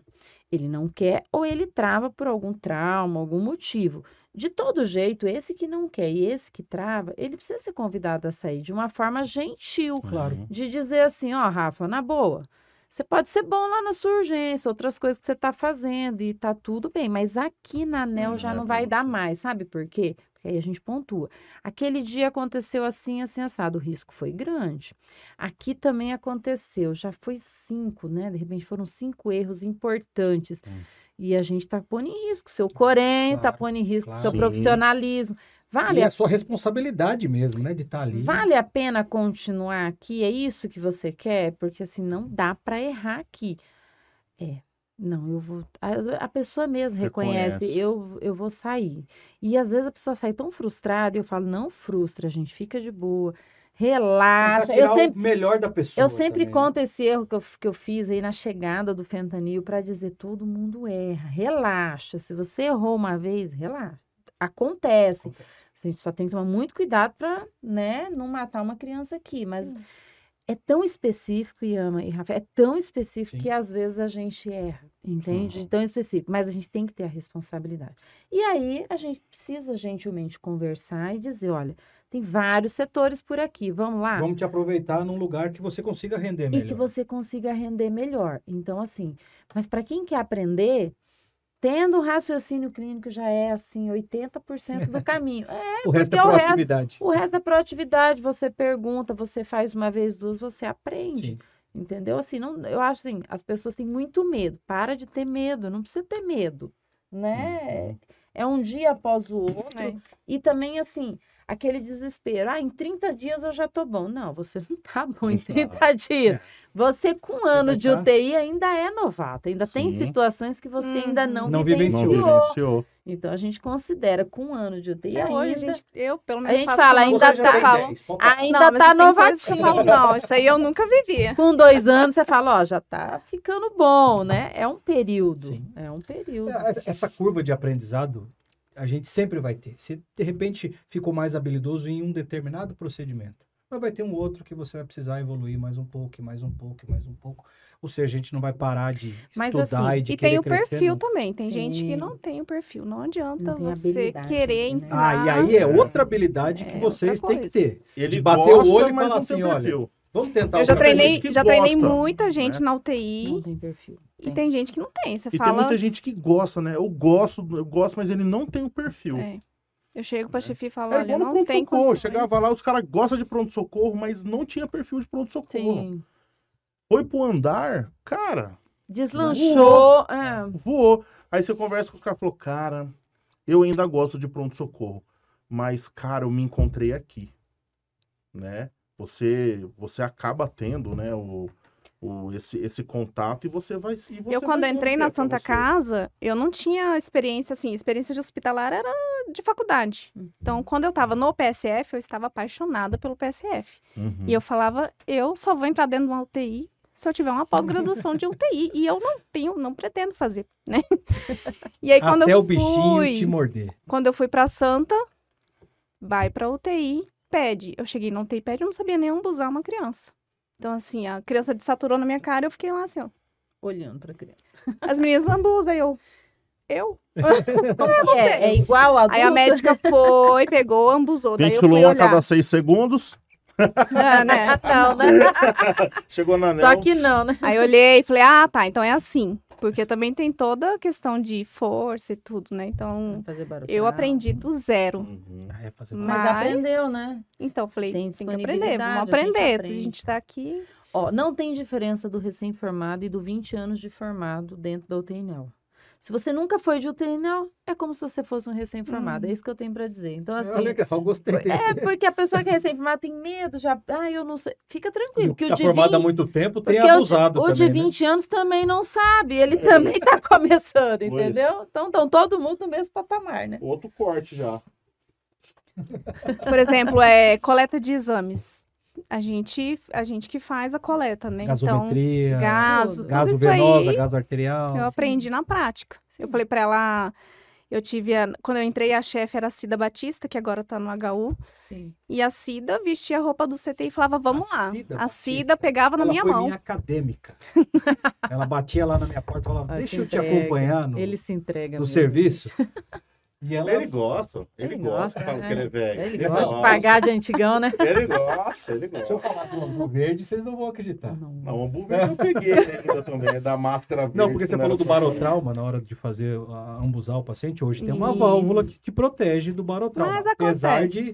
Ele não quer ou ele trava por algum trauma, algum motivo. De todo jeito, esse que não quer e esse que trava, ele precisa ser convidado a sair de uma forma gentil. Claro. De dizer assim, ó, Rafa, na boa, você pode ser bom lá na sua urgência, outras coisas que você tá fazendo e tá tudo bem, mas aqui na ANEL já não vai dar mais, sabe por quê? Porque aí a gente pontua. Aquele dia aconteceu assim, assim, assado, o risco foi grande. Aqui também aconteceu, já foi 5, né? De repente foram 5 erros importantes. E a gente tá pondo em risco seu corém, tá Claro, pondo em risco claro. seu Sim. profissionalismo. Vale E é a sua responsabilidade mesmo, né? De estar ali. Vale a pena continuar aqui? É isso que você quer? Porque assim, não dá para errar aqui. Não, eu vou. A pessoa mesmo reconhece, eu vou sair. E às vezes a pessoa sai tão frustrada, e eu falo, não frustra, gente, fica de boa, relaxa. Tentar tirar o melhor da pessoa. Eu sempre também, conto esse erro que eu fiz aí na chegada do fentanil para dizer, todo mundo erra, relaxa. Se você errou uma vez, relaxa. Acontece. A gente só tem que tomar muito cuidado para, né, não matar uma criança aqui. Mas Sim. é tão específico, Yama e Rafa, é tão específico Sim. que às vezes a gente erra, entende? Tão específico. Mas a gente tem que ter a responsabilidade. E aí a gente precisa gentilmente conversar e dizer, olha, tem vários setores por aqui, vamos lá? Vamos te aproveitar num lugar que você consiga render melhor. E que você consiga render melhor. Então, assim, mas para quem quer aprender, tendo o raciocínio clínico já é, assim, 80% do caminho. O resto é porque proatividade. O resto é proatividade, você pergunta, você faz uma vez, duas, você aprende. Sim. Entendeu? Assim, não, eu acho assim, as pessoas têm muito medo. Para de ter medo, não precisa ter medo, né? É um dia após o outro. É. E também, assim, aquele desespero. Em 30 dias eu já tô bom. Não, você não tá bom em 30 dias. Você com um ano vai de tá- UTI ainda é novato. Ainda tem Sim. situações que você ainda não Não vivenciou. vivenciou. Não vivenciou. Então, a gente considera com um ano de UTI Até hoje, ainda... eu, pelo menos, gente faço fala, uma ainda coisa tá- que eu falo. Ainda Não, mas tá tem coisas que eu novatinho. falo, não, isso aí eu nunca vivia. Com 2 anos, você fala, ó, já tá ficando bom, né? É um período. Sim. É um período. Essa curva de aprendizado, a gente sempre vai ter. Se de repente ficou mais habilidoso em um determinado procedimento, mas vai ter um outro que você vai precisar evoluir mais um pouco, e mais um pouco, e mais um pouco. Ou seja, a gente não vai parar de Mas, estudar assim, e de E querer tem o crescer perfil nunca. também. Tem gente que Sim. não tem o perfil. Não adianta Não tem você habilidade, querer né? ensinar. E aí é outra habilidade que É vocês outra têm que coisa. ter. Ele De bater o gosta, olho e mas falar não tem assim, o olha, perfil. vamos tentar Eu já outra treinei, gente que já treinei gosta, muita gente né? na Não UTI tem perfil. e tem gente que não tem. Você E fala. tem muita gente que gosta, né? Eu gosto, mas ele não tem o perfil. É. Eu chego pra chefe e falo, É olha, igual no não tem pronto-socorro. condições. Chegava lá, os caras gostam de pronto-socorro, mas não tinha perfil de pronto-socorro. Sim. Foi pro andar, cara, Deslanchou. voou. Aí você conversa com os caras e falou, cara, eu ainda gosto de pronto-socorro, mas, cara, eu me encontrei aqui, né? Você acaba tendo, né, esse contato e você vai... Eu, quando entrei na Santa Casa, eu não tinha experiência, assim, experiência de hospitalar era de faculdade. Então, quando eu tava no PSF, eu estava apaixonada pelo PSF. Uhum. E eu falava, eu só vou entrar dentro de uma UTI se eu tiver uma pós-graduação de UTI. E eu não pretendo fazer, né? E aí, quando Até eu o bichinho fui, te morder. quando eu fui pra Santa, vai pra UTI, pede. Eu cheguei na UTI, pede, eu não sabia nem ambusar uma criança. Então, assim, a criança desaturou na minha cara, eu fiquei lá assim, ó. Olhando pra criança. As meninas ambusam, eu? É igual a Aí a médica foi, pegou, ambusou. Daí eu fui Ventilou a olhar. cada 6 segundos, Ah, né? Não, né? chegou na Só que não, né? Aí eu olhei e falei, ah, tá, então é assim. Porque também tem toda a questão de força e tudo, né? Então, Fazer barulho. eu aprendi do zero. Uhum. É fazer Mas- Mas aprendeu, né? Então, eu falei, Tem tem que aprender, disponibilidade, vamos a gente aprender. A aprende. gente tá aqui. Ó, não tem diferença do recém-formado e do 20 anos de formado dentro da UTI-NEL. Se você nunca foi de UTI-NEL, é como se você fosse um recém-formado. É isso que eu tenho pra dizer. Então, assim... legal, gostei dele. porque a pessoa que é recém-formada tem medo, já... eu não sei. Fica E tranquilo, o que que o tá de formado 20... há muito tempo tem Porque abusado o também, de né? 20 anos também não sabe. Ele também tá começando, Pois. entendeu? Então, todo mundo no mesmo patamar, né? Outro corte já. Por exemplo, coleta de exames. A gente que faz a coleta, né? Gasometria, Então, gaso, gaso tudo isso venosa, aí, gaso arterial. eu aprendi na prática. Eu falei pra ela, quando eu entrei, a chefe era a Cida Batista, que agora tá no HU. Sim. E a Cida vestia a roupa do CT e falava, vamos A lá. Cida A Batista, Cida pegava na Ela minha foi mão. minha acadêmica. Ela batia lá na minha porta e falava, Ah, deixa se eu te entrega. acompanhar no, Ele se entrega no mesmo. serviço. E ela... Ele gosta, Ele gosta, fala né? que ele é velho. Ele gosta de pagar de antigão, né? Ele gosta. Se eu falar do Ambu Verde, vocês não vão acreditar. Não, o Ambu Verde eu peguei ainda também, da máscara verde. Não, porque você quando falou era do barotrauma na hora de fazer, ambusar o paciente. Hoje tem uma Isso. válvula que protege do barotrauma. Mas Apesar acontece.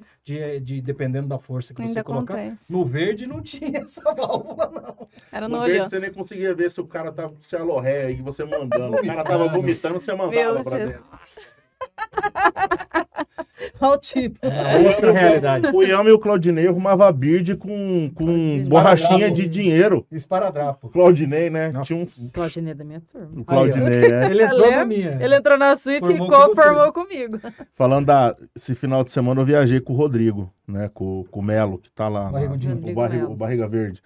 de dependendo da força que você Ainda colocar. acontece. No verde não tinha essa válvula, não. Era no No verde olhão. você nem conseguia ver se o cara tava com cialorré e você mandando. O cara tava vomitando, você mandava Meu pra Deus. dentro. Olha o tipo. Outra realidade. O Ian e o Claudinei arrumava bird com borrachinha de dinheiro. Esparadrapo. O Claudinei, né? Nossa. Tinha um... O Claudinei é da minha turma. O Claudinei, né? Ele entrou na minha. Ele entrou na sua e Formou ficou, com você. formou comigo. Falando esse final de semana eu viajei com o Rodrigo, né? Com o Melo, que tá lá. Barrigudinho. Rodrigo O Barriga Verde.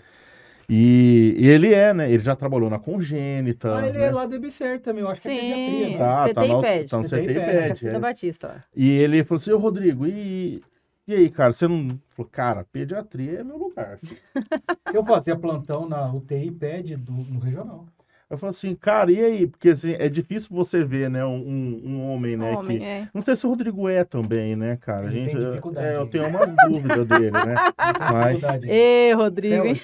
E ele né? Ele já trabalhou na Congênita. Ah, ele né? é lá do EBSER também, eu acho que é Sim. pediatria. Né? Tá CTI no pede. Tá no CTI CTI pede. pede. Cacida Batista, ó. E ele falou assim, ô Rodrigo, e aí, cara, você não... Falou, cara, pediatria é meu lugar, filho. Eu fazia plantão na UTI PED no regional. Eu falei assim, cara, e aí? Porque assim, é difícil você ver, né, um homem, né, Homem, que... é. Não sei se o Rodrigo é também, né, cara? Ele tem dificuldade. eu tenho uma dúvida dele, né? Mas... Dificuldade. Ê, Rodrigo, hein?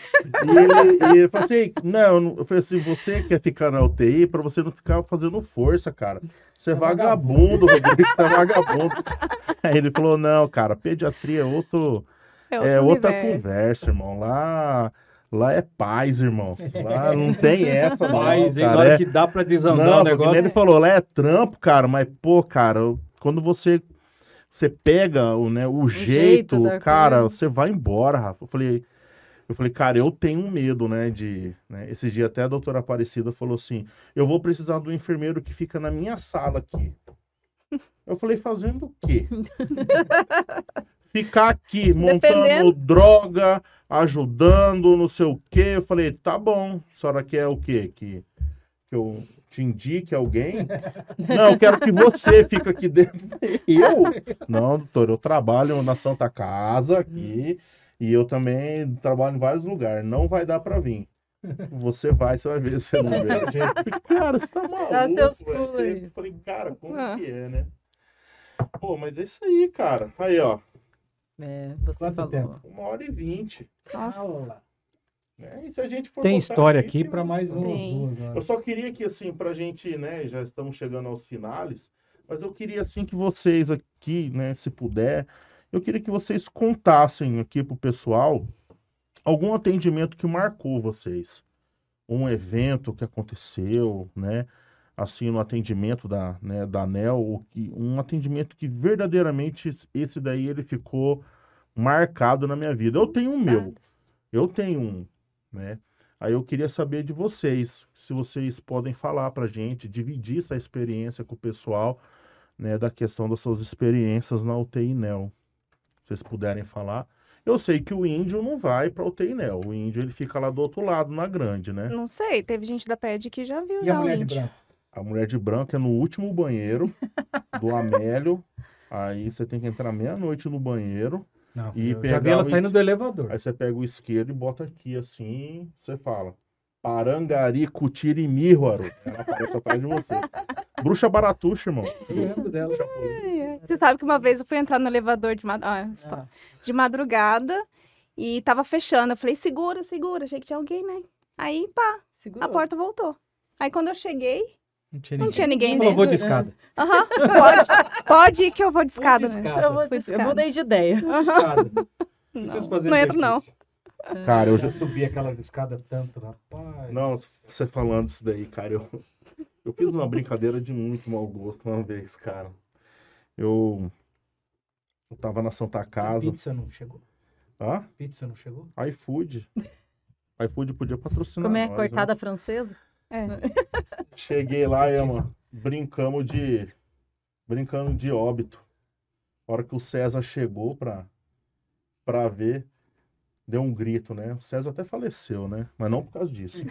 E ele falou assim, não, eu falei assim, você quer ficar na UTI pra você não ficar fazendo força, cara. Você é vagabundo, Rodrigo, você é vagabundo. Aí ele falou, não, cara, pediatria é outra outro universo. conversa, irmão. Lá é paz, irmão. Lá não tem essa, não, Mas, hein, na cara. hora que dá pra desandar Não, o porque negócio. ele falou, lá é trampo, cara, mas, pô, cara, quando você pega o jeito, da cara, coisa. você vai embora, Rafa. Eu falei, cara, eu tenho medo, né, esse dia até a doutora Aparecida falou assim, eu vou precisar do enfermeiro que fica na minha sala aqui. Eu falei, fazendo o quê? Ficar aqui, montando Dependendo. droga, ajudando, não sei o quê. Eu falei, tá bom, a senhora quer o quê? Que eu te indique alguém? Não, eu quero que você fique aqui dentro. Eu? Não, doutor, eu trabalho na Santa Casa aqui e eu também trabalho em vários lugares. Não vai dar pra vir. Você vai ver, você não vê. Cara, você tá maluco, Dá seus velho. pulos aí. Eu falei, cara, como Ah. que é, né? Pô, mas é isso aí, cara. Aí, ó, É, você Quanto falou. tempo? 1h20. Nossa. Né? E se a gente for Tem botar história aqui tem pra mais história. umas Tem. 2 Eu horas. só queria que, assim, pra gente, né, já estamos chegando aos finales, mas eu queria, assim, que vocês aqui, né, se puder, eu queria que vocês contassem aqui pro pessoal algum atendimento que marcou vocês. Um evento que aconteceu, né, assim, no atendimento da ANEL, um atendimento que verdadeiramente, esse daí, ele ficou marcado na minha vida. Eu tenho um meu. Eu tenho um, né? Aí eu queria saber de vocês, se vocês podem falar pra gente, dividir essa experiência com o pessoal, né, da questão das suas experiências na UTI NEL. Se vocês puderem falar. Eu sei que o índio não vai pra UTI NEL. O índio, ele fica lá do outro lado, na grande, né? Não sei, teve gente da PED que já viu E já a o mulher de índio. branco? A mulher de branco é no último banheiro do Amélio. Aí você tem que entrar meia-noite no banheiro. Não, E eu já pegar vi ela o saindo do elevador. Aí você pega o isqueiro e bota aqui assim, você fala. Parangari Cutirimíhuaro. Ela aparece atrás de você. Bruxa baratuxa, irmão. Eu lembro dela. Você sabe que uma vez eu fui entrar no elevador de madrugada e tava fechando. Eu falei, segura, segura. Achei que tinha alguém, né? Aí, pá, Segurou. a porta voltou. Aí quando eu cheguei, Não tinha ninguém Falou, vou de dentro. escada. aham, pode ir que eu vou de escada. de né? escada. Eu, Foi eu escada. mudei de ideia. Escada. Preciso fazer Não entro, exercício. Cara, eu Já já. subi aquelas escadas tanto, rapaz. Não, você falando isso daí, cara, eu fiz uma brincadeira de muito mau gosto uma vez, cara. Eu tava na Santa Casa. Pizza não chegou? Hã? Pizza não chegou? iFood. iFood podia patrocinar Como é nós, cortada francesa? É. Cheguei lá, Emma, brincando de óbito. A hora que o César chegou pra ver, deu um grito, né? O César até faleceu, né? Mas não por causa disso.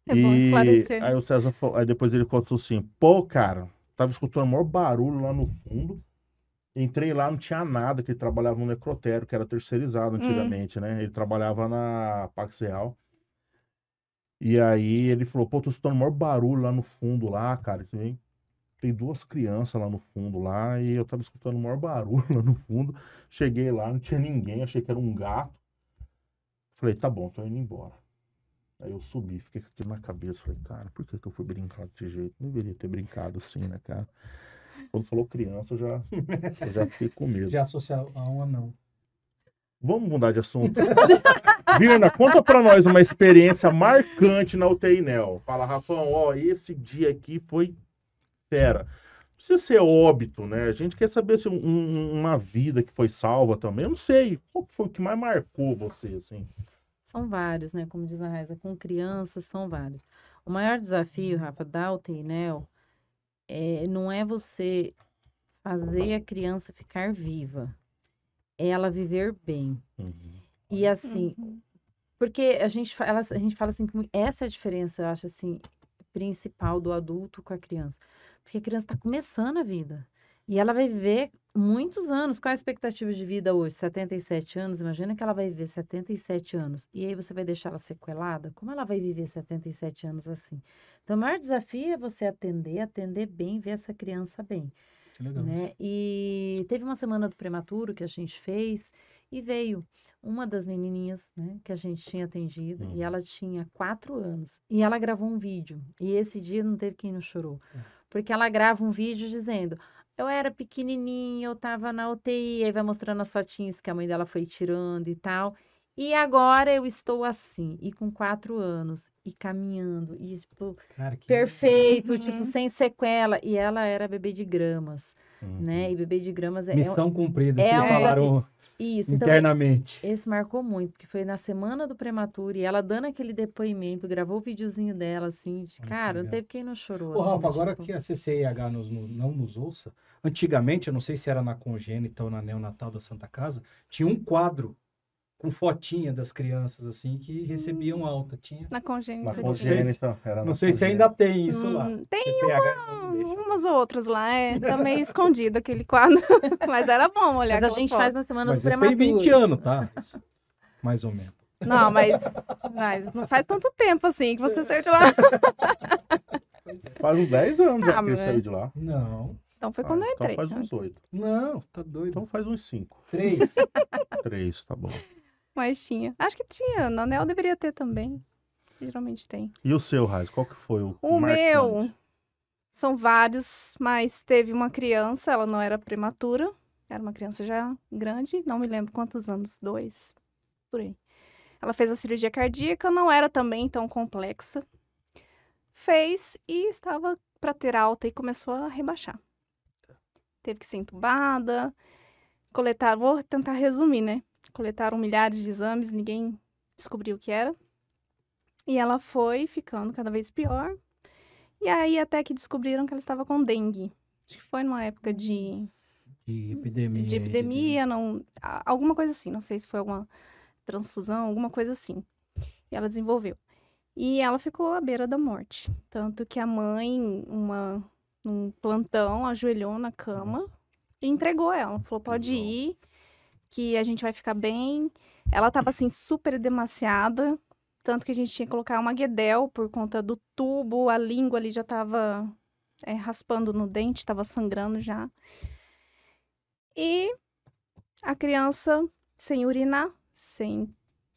É bom esclarecer. Aí o César falou, aí depois ele contou assim, pô, cara, tava escutando o maior barulho lá no fundo. Entrei lá, não tinha nada, que ele trabalhava no necrotério, que era terceirizado antigamente, né? Ele trabalhava na Pax Real. E aí ele falou, pô, tô escutando o maior barulho lá no fundo lá, cara. Tem 2 crianças lá no fundo lá, e eu tava escutando o maior barulho lá no fundo. Cheguei lá, não tinha ninguém, achei que era um gato. Falei, tá bom, tô indo embora. Aí eu subi, fiquei com aquilo na cabeça. Falei, cara, por que eu fui brincar desse jeito? Não deveria ter brincado assim, né, cara? Quando falou criança, eu já fiquei com medo. Já associar a um anão. Vamos mudar de assunto. Virna, conta pra nós uma experiência marcante na UTI NEL. Fala, Rafão, ó, esse dia aqui foi fera. precisa ser óbito, né? A gente quer saber se uma vida que foi salva também. Eu não sei. Qual foi o que mais marcou você, assim? São vários, né? Como diz a Raiza, com crianças são vários. O maior desafio, Rafa, da UTI NEO não é você fazer a criança ficar viva, é ela viver bem. E assim, porque a gente fala assim, que essa é a diferença, eu acho assim, principal do adulto com a criança. Porque a criança está começando a vida. E ela vai viver muitos anos. Qual é a expectativa de vida hoje? 77 anos. Imagina que ela vai viver 77 anos. E aí você vai deixar ela sequelada? Como ela vai viver 77 anos assim? Então, o maior desafio é você atender bem, ver essa criança bem. Que legal. Né? E teve uma semana do prematuro que a gente fez e veio uma das menininhas, né, que a gente tinha atendido e ela tinha 4 anos. E ela gravou um vídeo. E esse dia não teve quem não chorou. Porque ela grava um vídeo dizendo: eu era pequenininha, eu tava na UTI, aí vai mostrando as fotinhas que a mãe dela foi tirando e tal. E agora eu estou assim, e com 4 anos, e caminhando, e tipo, Cara, que perfeito, tipo, sem sequela. E ela era bebê de gramas, né? E bebê de gramas missão cumprida, vocês um falaram isso, internamente. Então, esse marcou muito, porque foi na semana do prematuro, e ela dando aquele depoimento, gravou o videozinho dela, assim, de, cara, não teve quem não chorou. Ô, Rafa, né? agora Tipo, que a CCIH não nos ouça, antigamente, eu não sei se era na Congênita ou na Neonatal da Santa Casa, tinha um quadro com fotinha das crianças, assim, que recebiam alta. Tinha. Na congênita. Na tinha. congênita. Não sei se ainda tem isso lá. Tem CCIH não deixa. umas outras lá, tá meio escondido aquele quadro. Mas era bom olhar mas a aquelas gente fotos. faz na semana Mas do isso tem prematuro. 20 anos, tá? Mais ou menos. Não, mas não faz tanto tempo assim que você saiu de lá. Faz uns 10 anos já que ele mas- saiu de lá. Não, Então foi quando eu Então entrei. faz uns 8. não, tá doido. Então faz uns 5. 3. 3, tá bom. Mas tinha. Acho que tinha. Na Anel deveria ter também. Geralmente tem. E o seu, Raiz, qual que foi o O marcante? meu são vários, mas teve uma criança, ela não era prematura. Era uma criança já grande, não me lembro quantos anos, 2, por aí. Ela fez a cirurgia cardíaca, não era também tão complexa. Fez e estava para ter alta e começou a rebaixar. Teve que ser entubada, coletaram, vou tentar resumir, né? Coletaram milhares de exames, ninguém descobriu o que era. E ela foi ficando cada vez pior. E aí até que descobriram que ela estava com dengue. Acho que foi numa época de epidemia, não, alguma coisa assim. Não sei se foi alguma transfusão, alguma coisa assim. E ela desenvolveu. E ela ficou à beira da morte. Tanto que a mãe, num plantão, ajoelhou na cama e entregou ela. Falou, pode ir, que a gente vai ficar bem. Ela tava, assim, super demasiada. Tanto que a gente tinha que colocar uma guedel por conta do tubo. A língua ali já tava raspando no dente, tava sangrando já. E a criança sem urinar, sem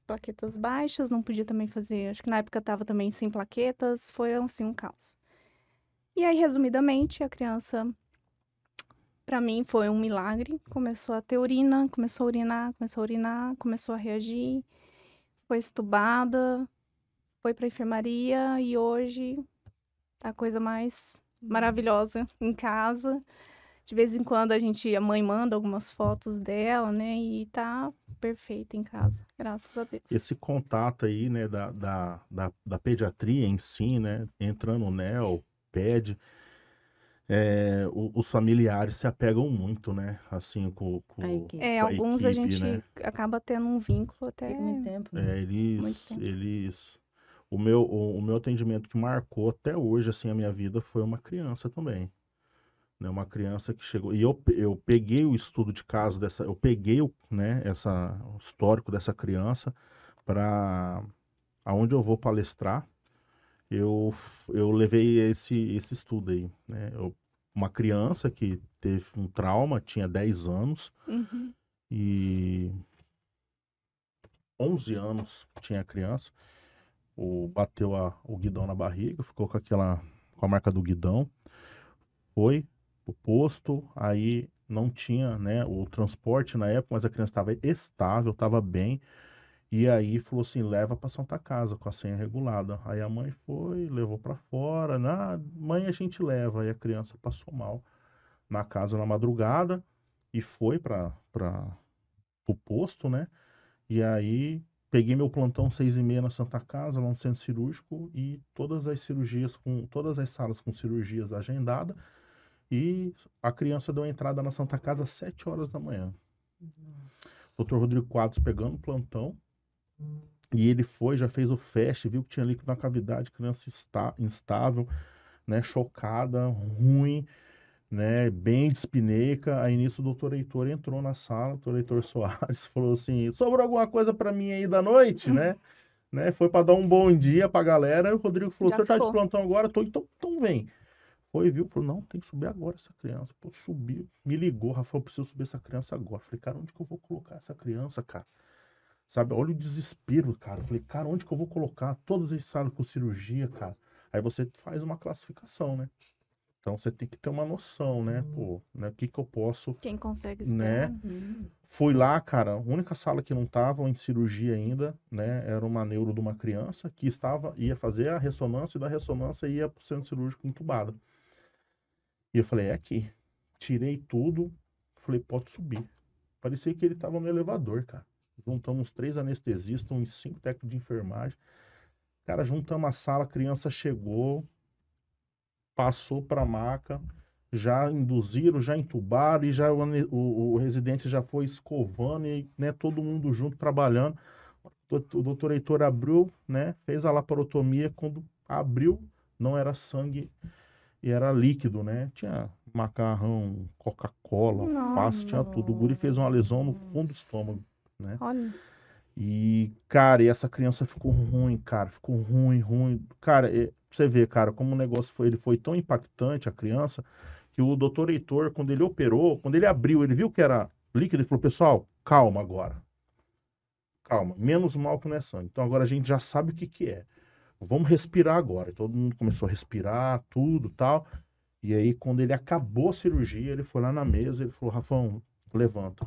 plaquetas baixas, não podia também fazer, acho que na época tava também sem plaquetas, foi assim um caos. E aí, resumidamente, a criança, pra mim, foi um milagre. Começou a ter urina, começou a urinar, começou a reagir, foi estubada, foi pra enfermaria e hoje tá a coisa mais maravilhosa em casa. De vez em quando a mãe manda algumas fotos dela, né? E tá perfeita em casa, graças a Deus. Esse contato aí, né, da pediatria em si, né, entrando no NEO, PED, os familiares se apegam muito, né, assim, com A equipe. com a Alguns a equipe, gente né? acaba tendo um vínculo até... Fica muito tempo. né? Muito tempo. O meu atendimento que marcou até hoje, assim, a minha vida foi uma criança também. Né, uma criança que chegou, e eu peguei o estudo de caso eu peguei o histórico dessa criança para aonde eu vou palestrar, eu levei esse estudo aí, né, uma criança que teve um trauma, tinha 10 anos Uhum. e 11 anos tinha a criança, bateu o guidão na barriga, ficou com a marca do guidão, foi o posto, aí não tinha, né, o transporte na época, mas a criança estava estável, estava bem, e aí falou assim, leva para Santa Casa com a senha regulada. Aí a mãe foi, levou para fora, mãe a gente leva, aí a criança passou mal. na casa na madrugada e foi para o posto, né? E aí peguei meu plantão 6h30 na Santa Casa, lá no centro cirúrgico, e todas as cirurgias, todas as salas com cirurgias agendadas, e a criança deu entrada na Santa Casa às 7 horas da manhã. Dr. Rodrigo Quadros pegando o plantão, e ele já fez o FAST, viu que tinha líquido na cavidade, criança instável, né, chocada, ruim, né, bem dispineica. Aí nisso o doutor Heitor entrou na sala, o doutor Heitor Soares falou assim, sobrou alguma coisa para mim aí da noite, né? Foi para dar um bom dia pra galera, e o Rodrigo falou, o senhor tá de plantão agora? Então vem. Foi, viu? Falou, não, tem que subir agora essa criança. Pô, subiu, me ligou, Rafael, preciso subir essa criança agora. Falei, cara, onde que eu vou colocar essa criança, cara? Sabe, olha o desespero, cara. Falei, cara, onde que eu vou colocar? Todos eles salas com cirurgia, cara. Aí você faz uma classificação, né? Então você tem que ter uma noção, né? Pô, né? O que que eu posso... Quem consegue esperar. Né? Fui lá, cara, a única sala que não tava em cirurgia ainda, né? Era uma neuro de uma criança que ia fazer a ressonância, e da ressonância ia pro centro cirúrgico entubada. E eu falei, é aqui. Tirei tudo, falei, pode subir. Parecia que ele tava no elevador, cara. Juntamos 3 anestesistas, uns 5 técnicos de enfermagem. Cara, juntamos a sala, a criança chegou, passou para a maca, já induziram, já entubaram, e já o residente já foi escovando, e, né, todo mundo junto trabalhando. O doutor Heitor abriu, né, fez a laparotomia. Quando abriu, não era sangue, e era líquido, né? Tinha macarrão, Coca-Cola, alface, tinha tudo. O guri fez uma lesão no fundo do estômago, né? Olha. E, cara, e essa criança ficou ruim, cara. Ficou ruim. Cara, você vê, cara, como o negócio ele foi tão impactante, a criança, que o doutor Heitor, quando ele operou, quando ele abriu, ele viu que era líquido, ele falou, pessoal, calma agora. Calma, menos mal que não é sangue. Então agora a gente já sabe o que que é. Vamos respirar agora. E todo mundo começou a respirar, tudo, tal. E aí, quando ele acabou a cirurgia, ele foi lá na mesa, ele falou, Rafão, levanta.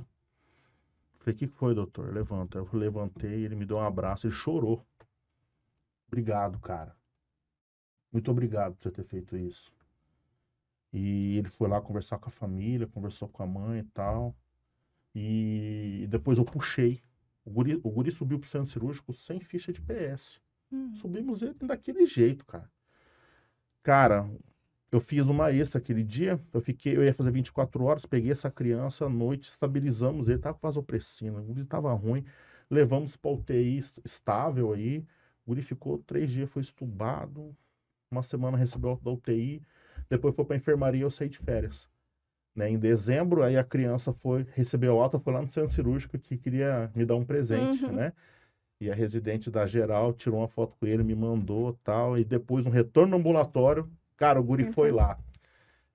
Falei, o que foi, doutor? Levanta. Eu levantei, ele me deu um abraço, ele chorou. Obrigado, cara. Muito obrigado por você ter feito isso. E ele foi lá conversar com a família, conversou com a mãe e tal. E depois eu puxei. O guri subiu pro centro cirúrgico sem ficha de PS. Subimos ele daquele jeito, cara. Cara, eu fiz uma extra aquele dia. Eu ia fazer 24 horas, peguei essa criança à noite, estabilizamos ele, tava com vasopressina, o guri tava ruim. Levamos pra UTI estável aí. O guri ficou 3 dias, foi estubado. Uma semana recebeu alta da UTI. Depois foi pra enfermaria, eu saí de férias. Né? Em dezembro, aí a criança recebeu alta, foi lá no centro cirúrgico que queria me dar um presente, né? E a residente da geral tirou uma foto com ele, me mandou tal. E depois, no retorno no ambulatório, cara, o guri foi lá,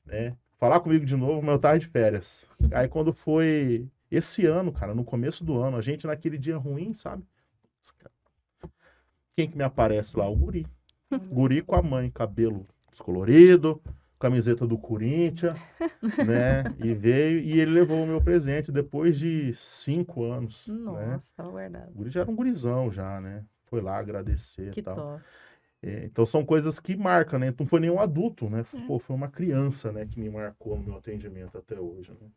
né? Falar comigo de novo, mas eu tava de férias. Aí quando foi esse ano, cara, no começo do ano, a gente naquele dia ruim, sabe? Quem que me aparece lá? O guri. Guri com a mãe, cabelo descolorido, camiseta do Corinthians, né? E veio, e ele levou o meu presente depois de 5 anos. Nossa, né? tava guardado. O guri já era um gurizão já, né? Foi lá agradecer Que e tal. top. Então são coisas que marcam, né? Não foi nenhum adulto, né? Pô, foi uma criança, né, que me marcou no meu atendimento até hoje, né?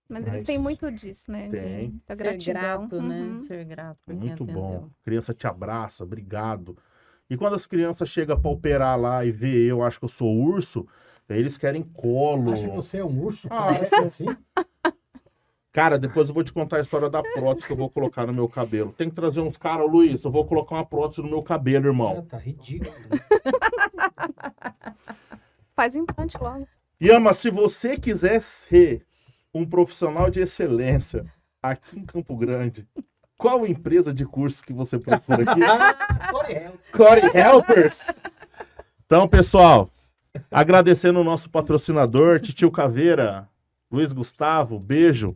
Mas eles têm muito disso, né? Tem. Da Ser gratidão. grato, né? Ser grato por quem Muito bom. atendeu. Criança te abraça, obrigado. E quando as crianças chegam pra operar lá e vê eu acho que eu sou urso, aí eles querem colo. Acha que você é um urso? Ah, É assim? Cara, depois eu vou te contar a história da prótese que eu vou colocar no meu cabelo. Tem que trazer uns caras, Luiz, eu vou colocar uma prótese no meu cabelo, irmão. Tá ridículo. Faz implante logo. Yama, se você quiser ser um profissional de excelência aqui em Campo Grande, qual empresa de curso que você procura aqui? Core Helpers. Então, pessoal, agradecendo o nosso patrocinador, Titio Caveira, Luiz Gustavo, beijo.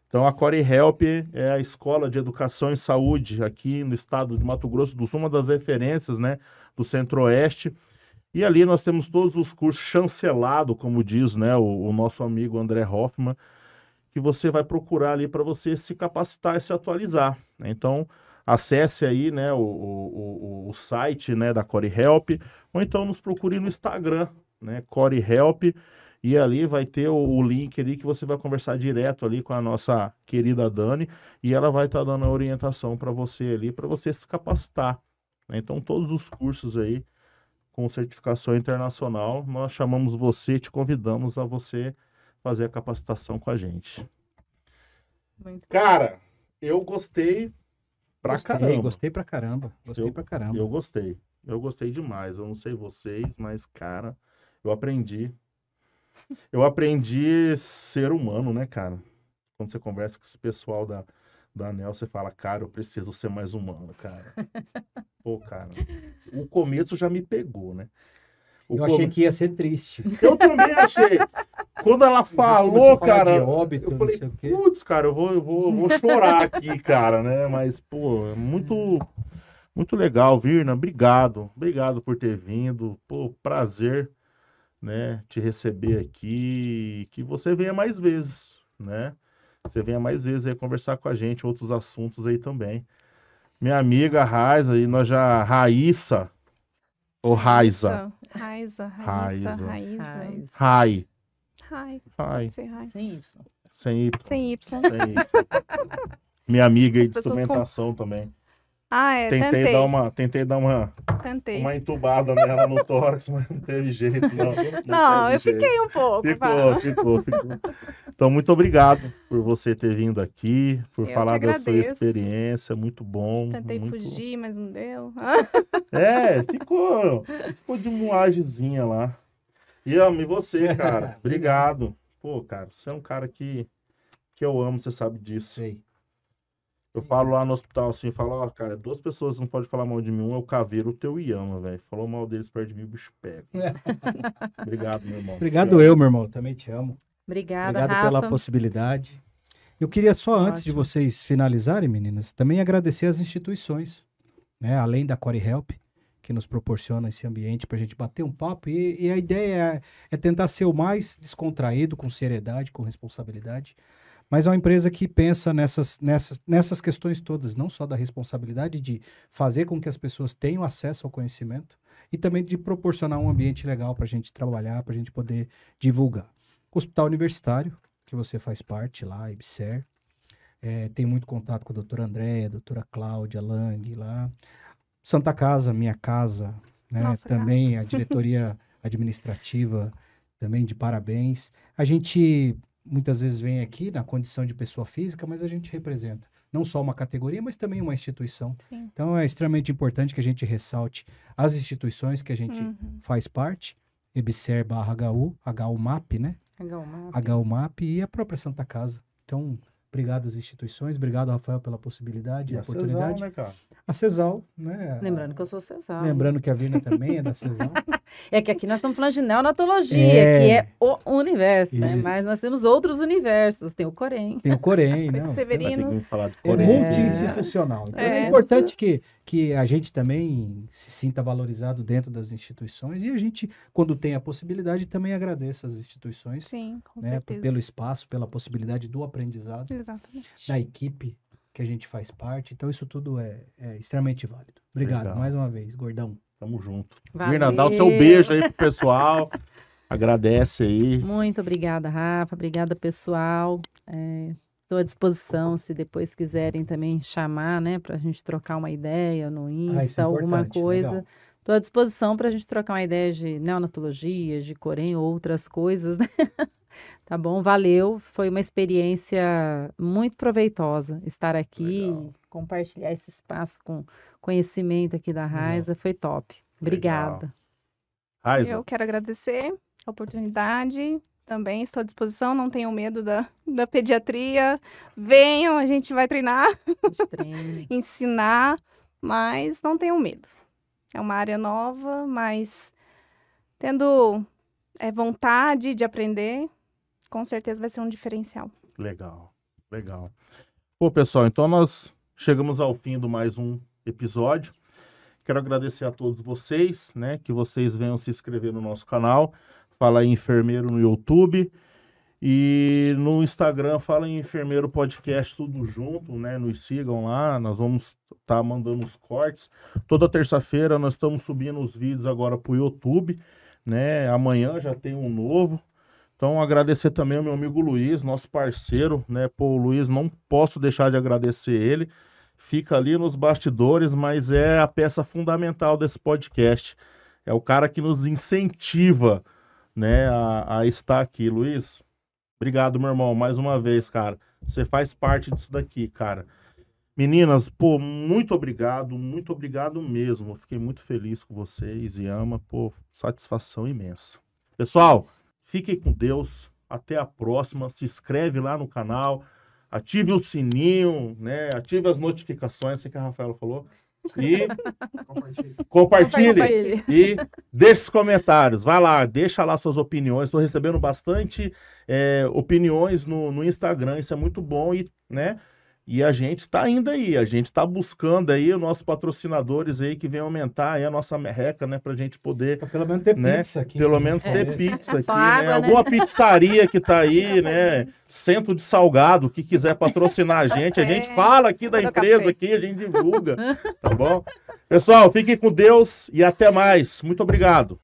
Então, a Core Help é a escola de educação e saúde aqui no estado de Mato Grosso do Sul, uma das referências, né, do Centro-Oeste. E ali nós temos todos os cursos chancelados, como diz, né, o nosso amigo André Hoffman, que você vai procurar ali para você se capacitar e se atualizar. Então, acesse aí, né, o site, né, da Core Help, ou então nos procure no Instagram, né, Core Help. E ali vai ter o link ali que você vai conversar direto ali com a nossa querida Dani e ela vai estar dando a orientação para você ali, para você se capacitar, né? Então, todos os cursos aí com certificação internacional, nós chamamos você, te convidamos a você fazer a capacitação com a gente. Muito Cara, eu gostei pra caramba. Gostei pra caramba. Gostei pra caramba. Eu gostei. Eu gostei demais. Eu não sei vocês, mas, cara, eu aprendi. Eu aprendi ser humano, né, cara? Quando você conversa com esse pessoal da ANEL, você fala, cara, eu preciso ser mais humano, cara. Pô, cara, o começo já me pegou, né? Eu achei que ia ser triste. Eu também achei. Quando ela falou, cara, de óbito, eu falei, não sei o quê. putz, cara, eu vou chorar aqui, cara, né? Mas, pô, é muito legal, Virna. Obrigado. Obrigado por ter vindo. Pô, prazer, né, te receber aqui. Que você venha mais vezes, né? Você venha mais vezes aí conversar com a gente, outros assuntos aí também. Minha amiga Raíssa, aí nós já... Raíssa. Ou Raiza? Raiza. Raiza. Raiz. Rai. Pode ser Rai. Sem Y. Sem Y. Sem Y. Sem Y. Minha amiga aí As de pessoas instrumentação também. Ah, é, Tentei dar Tentei. uma entubada nela no tórax, mas não teve jeito, não. Não, teve eu jeito. fiquei um pouco. Ficou. Então, muito obrigado por você ter vindo aqui, por Eu falar que da sua agradeço. experiência, muito bom. Tentei muito... fugir, mas não deu. Ficou de moagemzinha lá. E amo você, cara. Obrigado. Pô, cara, você é um cara que eu amo, você sabe disso. Sei. Eu falo lá no hospital assim, falo, ó, cara, 2 pessoas não podem falar mal de mim, um é o Caveiro, o teu Iama, velho. Falou mal deles perto de mim, o bicho pega. Obrigado, meu irmão. Obrigado eu, meu irmão. Também te amo. Obrigada, Obrigado Rafa. pela possibilidade. Eu queria só, antes de Ótimo. vocês finalizarem, meninas, também agradecer as instituições, né? Além da Core Help, que nos proporciona esse ambiente para a gente bater um papo. E a ideia é tentar ser o mais descontraído, com seriedade, com responsabilidade. Mas é uma empresa que pensa nessas questões todas, não só da responsabilidade de fazer com que as pessoas tenham acesso ao conhecimento e também de proporcionar um ambiente legal para a gente trabalhar, para a gente poder divulgar. Hospital Universitário, que você faz parte lá, IBSER, tem muito contato com a doutora Andréia, a doutora Cláudia Lang lá. Santa Casa, minha casa, né? Nossa, Também a diretoria administrativa, também de parabéns. A gente muitas vezes vem aqui na condição de pessoa física, mas a gente representa não só uma categoria, mas também uma instituição. Sim. Então é extremamente importante que a gente ressalte as instituições que a gente faz parte, EBSER/HU, HUMAP, né? HUMAP e a própria Santa Casa. Então, obrigado às instituições, obrigado, Rafael, pela possibilidade e a oportunidade. Cesal, né, cara? A Cesal, né? Lembrando que eu sou Cesal. Lembrando que a Virna também é da Cesal. É que aqui nós estamos falando de neonatologia, É. que é o universo, né? Isso. Mas nós temos outros universos. Tem o Corém. Tem o Corém, não. Vai Severino. ter que falar de É Coreia. multi-institucional. Então é importante que a gente também se sinta valorizado dentro das instituições e a gente, quando tem a possibilidade, também agradeça as instituições, Sim, com né, certeza. pelo espaço, pela possibilidade do aprendizado, Exatamente. da equipe que a gente faz parte. Então isso tudo é extremamente válido. Obrigado Legal. mais uma vez, gordão. Tamo junto. Valeu. Virna, dá o seu beijo aí pro pessoal. Agradece aí. Muito obrigada, Rafa. Obrigada, pessoal. Estou à disposição, se depois quiserem também chamar, né, para a gente trocar uma ideia no isso é Insta, alguma importante, coisa. legal. Estou à disposição para a gente trocar uma ideia de neonatologia, de Corém, outras coisas, né? Tá bom? Valeu. Foi uma experiência muito proveitosa estar aqui, Legal. compartilhar esse espaço com conhecimento aqui da Raiza. Foi top. Obrigada. Raiza, Eu quero agradecer a oportunidade. Também estou à disposição, não tenham medo da pediatria. Venham, a gente vai treinar, De treino. ensinar, mas não tenham medo. É uma área nova, mas tendo vontade de aprender, com certeza vai ser um diferencial. legal. Pô, pessoal, então nós chegamos ao fim do mais um episódio. Quero agradecer a todos vocês, né, que vocês venham se inscrever no nosso canal. Fala em Enfermeiro no YouTube. E no Instagram, Fala em Enfermeiro Podcast, tudo junto, né? Nos sigam lá, nós vamos estar mandando os cortes. Toda terça-feira nós estamos subindo os vídeos agora para o YouTube, né? Amanhã já tem um novo. Então, agradecer também ao meu amigo Luiz, nosso parceiro, né? Pô, o Luiz, não posso deixar de agradecer ele. Fica ali nos bastidores, mas é a peça fundamental desse podcast. É o cara que nos incentiva, né, a estar aqui. Luiz, obrigado, meu irmão, mais uma vez, cara. Você faz parte disso daqui, cara. Meninas, pô, muito obrigado mesmo. Fiquei muito feliz com vocês e pô, satisfação imensa. Pessoal, fiquem com Deus. Até a próxima. Se inscreve lá no canal. Ative o sininho, né? Ative as notificações, assim que a Rafaela falou. E compartilhe. E deixe os comentários. Vai lá, deixa lá suas opiniões. Estou recebendo bastante opiniões no Instagram. Isso é muito bom, né? E a gente está indo aí, a gente está buscando aí os nossos patrocinadores aí que venham aumentar aí a nossa merreca, né? Pra gente poder... Pra pelo menos ter pizza aqui. Pelo menos ter pizza aqui, água, né? Alguma pizzaria que tá aí, né? Centro de Salgado, que quiser patrocinar a gente fala aqui da empresa aqui, a gente divulga, tá bom? Pessoal, fiquem com Deus e até mais. Muito obrigado.